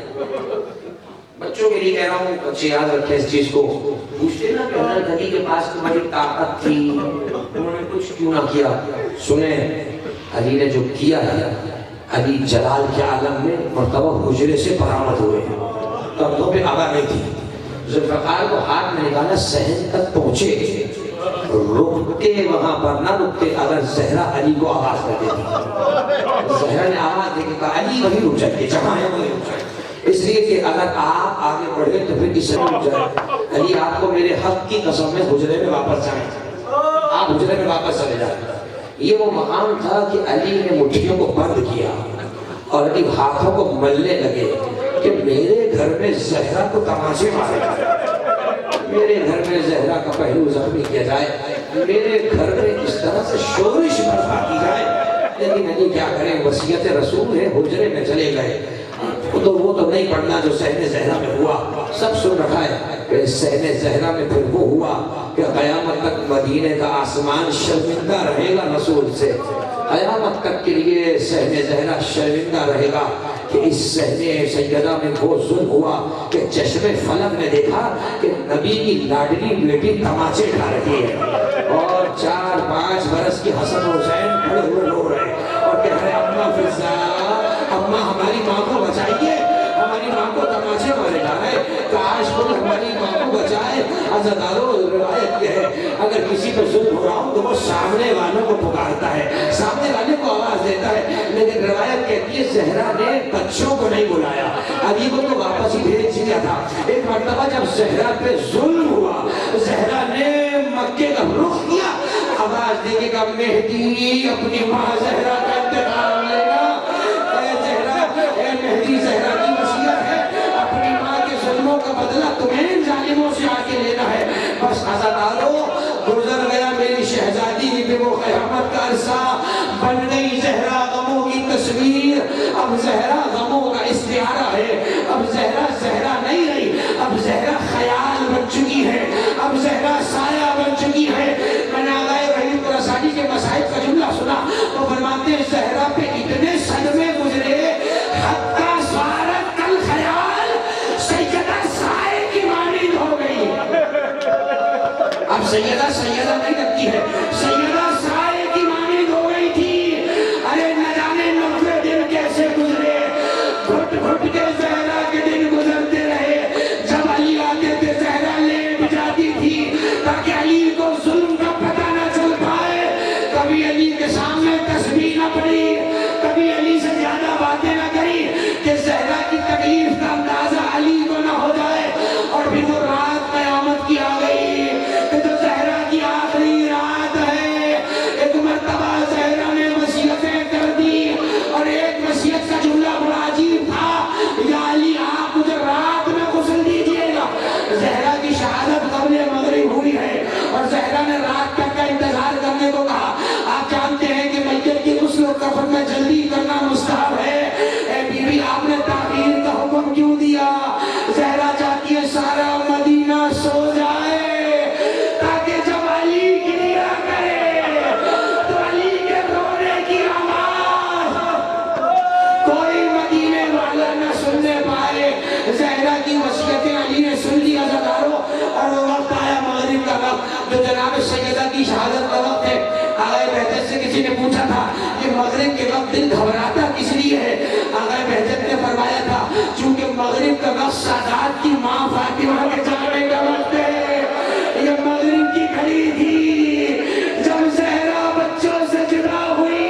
بچوں کے لیے کہہ رہا ہوں، بچے یاد رکھیں اس چیز کو. پوچھتے نا کہ حضرت علی کے پاس بڑی طاقت تھی، انہوں نے کچھ کیوں نہ کیا. سنیں علی نے جو کیا ہے، علی جلال کے عالم میں مرتبہ حجرے سے برآمد ہوئے ہیں، کندھوں پہ آگاہ نہیں تھی، ذوالفقار کو ہاتھ میں نکالا، صحن تک پہنچے، رکتے وہاں پر نہ رکتے اگر زہرا علی کو آواز کر دیتی، زہرا نے آواز دے کے کہا علی وہی رک جائے، جہاں ہے وہی رک جائے، اس لیے کہ اگر آپ آگے بڑھے تو پھر اس سے رک جائے، علی آپ کو میرے حق کی قسم میں حجرے میں واپس جائیں، آپ حجرے میں واپس چلے جائیں۔ یہ وہ مقام تھا کہ علی نے مٹھیوں کو بند کیا اور علی ہاتھوں کو ملنے لگے کہ میرے گھر میں زہرا کو تماشے مارے گا، میرے گھر میں زہرا کا پہلو زخمی کیا جائے، میرے گھر میں اس طرح سے شورش برپا کی جائے، لیکن علی کیا کریں، وصیت رسول ہے، حجرے میں چلے گئے، تو وہ تو نہیں پڑھنا جو صحن زہرا میں ہوا، سب سن رکھا ہے کہ صحن زہرا میں پھر وہ ہوا کہ قیامت تک مدینے کا آسمان شرمندہ رہے گا رسول سے، قیامت تک کے لیے صحن زہرا شرمندہ رہے گا کہ اس صحن سیدہ میں وہ ظلم ہوا کہ چشم فلک نے دیکھا کہ نبی کی لاڈلی بیٹی تماچے کھا رہی ہے اور 4-5 برس کی حسن حسین کھڑے ہوئے رو رہے اور کہہ رہے اماں فضا، اماں ہماری ماں کو بچائیے، ہماری ماں کو تماچے مارے جا رہے، کاش کوئی ہماری ماں کو بچائے۔ عزادارو روایت یہ ہے اگر کسی پہ ظلم ہو رہا ہو تو وہ سامنے والوں کو پکارتا ہے، سامنے والے کو آواز دیتا ہے، لیکن روایت کہتی ہے زہرا نے بچوں کو نہیں بلایا، علی کو تو واپس ہی بھیج دیا تھا۔ ایک مرتبہ جب زہرا پہ ظلم ہوا، زہرا نے مکے کا رخ کیا، آواز دے کے کہا مہدی اپنی ماں زہرا کا انتقام لے گا، اے زہرا، اے مہدی، زہرا کی وصیت ہے اپنی ماں کے ظلموں کا بدلہ تمہیں ان ظالموں سے آ کے لینا ہے۔ بس عزادارو گزر گیا میری شہزادی پہ وہ قیامت کا عرصہ، بن گئی زہرا غموں کی تصویر، اب زہرا غموں کا استعارہ ہے، اب زہرا زہرا نہیں رہی، اب زہرا خیال بن چکی ہے، اب زہرا سایہ بن چکی ہے۔ میں نے آغائے رحیم رسانی کے مصائب کا جملہ سنا، وہ فرماتے ہیں زہرا پہ اتنے صدمے گزرے حتیٰ صارت کل خیال، سیدہ سائے کی مانند ہو گئی۔ اب سیدہ سیدہ نہیں لگتی ہے، سیدہ سائے کی مانند ہو گئی تھی۔ ارے نہ جانے 90 دن کیسے گزرے، گھٹ گھٹ کے زہرا کے دن گزرتے رہے، جب علی آتے تھے زہرا لیٹ جاتی تھی تاکہ علی کو ظلم کا پتہ نہ چل پائے، کبھی علی کے سامنے تسبیح نہ پڑی، کبھی علی سے زیادہ باتیں نہ کری کہ زہرا کی تکلیف کا اندازہ علی کو نہ ہو جائے۔ اور پھر وہ رات قیامت کی آ گئی کہ جو زہرا کی آخری رات ہے، ایک مرتبہ زہرا نے وصیتیں کر دی اور ایک وصیت کا جملہ بڑا عجیب تھا، یا علی آپ مجھے رات میں غسل دیجئے گا۔ زہرا کی شہادت قبل مغرب ہوئی ہے اور زہرا نے رات تک کا انتظار کرنے کو کہا۔ آپ جانتے ہیں کہ میت کی غسل و کفن میں جلدی کرنا مستحب ہے، اے بی بی آپ نے تاخیر کا حکم کیوں دیا؟ زہرا چاہتی ہے سارا مدینہ سو جائے تاکہ جب علی گریا کرے تو علی کے رونے کی آواز کوئی مدینے والا نہ سننے پائے۔ زہرا کی وصیتیں علی نے سن لی عزادارو، اور وہ وقت آیا مغرب کا وقت جو جناب سیدہ کی شہادت کا وقت ہے۔ آغائے بہجت سے کسی نے پوچھا تھا کہ مغرب کے وقت دل گھبراتا کس لیے ہے؟ آغائے بہجت نے فرمایا تھا چونکہ مغرب کا وقت سادات کی ماں فاطمہ کے جانے کا وقت ہے، یہ مغرب کی گھڑی تھی جب زہرا بچوں سے جدا ہوئی،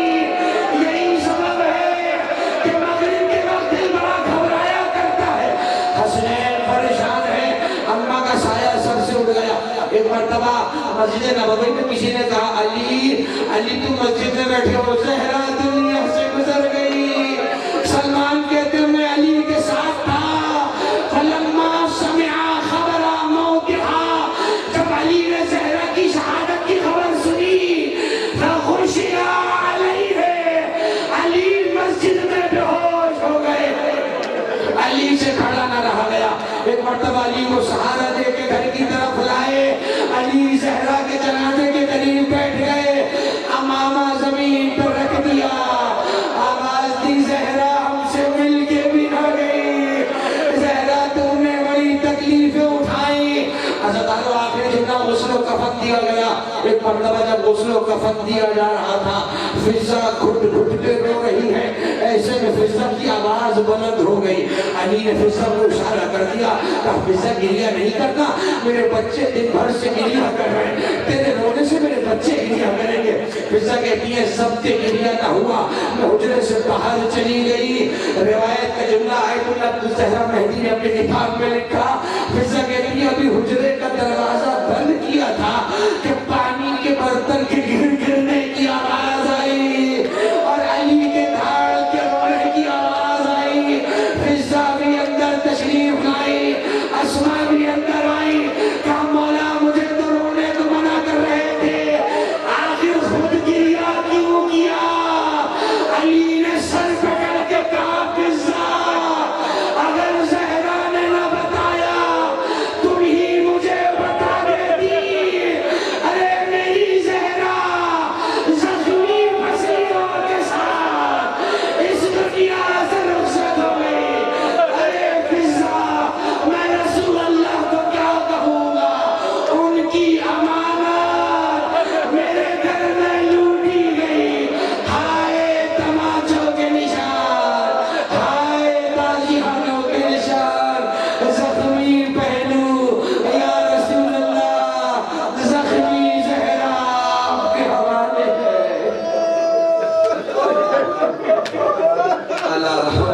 یہی سبب ہے کہ مغرب کے وقت دل بڑا گھبرایا کرتا ہے۔ حسنین پریشان ہے، اماں کا سایہ سر سے اٹھ گیا۔ ایک مرتبہ مسجد نبوی میں کسی نے کہا علی علی تم مسجد میں بیٹھے ہو، زہرا دنیا سے گزر گئی۔ سلمان کہتے ہیں میں علی کے ساتھ تھا، فلما سمع خبر موتها، جب علی نے زہرا کی شہادت کی خبر سنی فغشی علیہ، علی مسجد میں بے ہوش ہو گئے، علی سے کھڑا نہ رہا گیا۔ ایک مرتبہ علی کو سہارا دے کے گھر کی طرف لائے، علی زہرا کے جنازے کے قریب بیٹھ گئے، امامہ زمین پر رکھ دیا، آواز حضرت آدم آخری جملہ غسل و کفن دیا گیا. ایک مرتبہ جب غسل و کفن دیا جا رہا تھا, فضا گھٹ گھٹ کے رو رہی ہے. ایسے میں فضا کی آواز بلند ہو گئی. علی نے فضا کو اشارہ کر دیا, کہا فضا گریہ نہیں کرنا, میرے بچے دن بھر سے گریہ کر رہے ہیں, تیرے رونے سے میرے بچے گریہ کریں گے. فضا کہتی ہے سب کے گریہ نہ ہوا, میں حجرے سے باہر چلی گئی. روایت کا جملہ آیت اللہ زہرا مہدی نے اپنے کتاب میں لکھا, فضا کہتی ہے ابھی حجرے کا دروازہ بند کیا تھا کہ پانی کے برتن کے گرنے کی آواز آئی اور علی کے دھاڑ کے رونے کی آواز آئی. فضا بھی اندر تشریف لائی, اسماء بھی اندر آئی. کہا مولا مجھے تو رونے کو منع کر رہے تھے, آخر خود گریہ کیوں کیا؟ علی نے سر پکڑ کے کہا فضا اگر زہرا نے نہ بتایا تم ہی مجھے بتا دیتی. ارے میری زہرا زخمی پسلیوں کے ساتھ اس دنیا سے رخصت ہو گئی. ارے فضا میں رسول اللہ کو کیا کہوں گا, ان کی امانت میرے گھر میں لوٹی گئی. ہائے تماچوں کے نشان, ہائے تاجیانوں کے نشان, زخمی پہلو یا رسول اللہ, زخمی زہرا آپ کے حوالے ہے. اللہ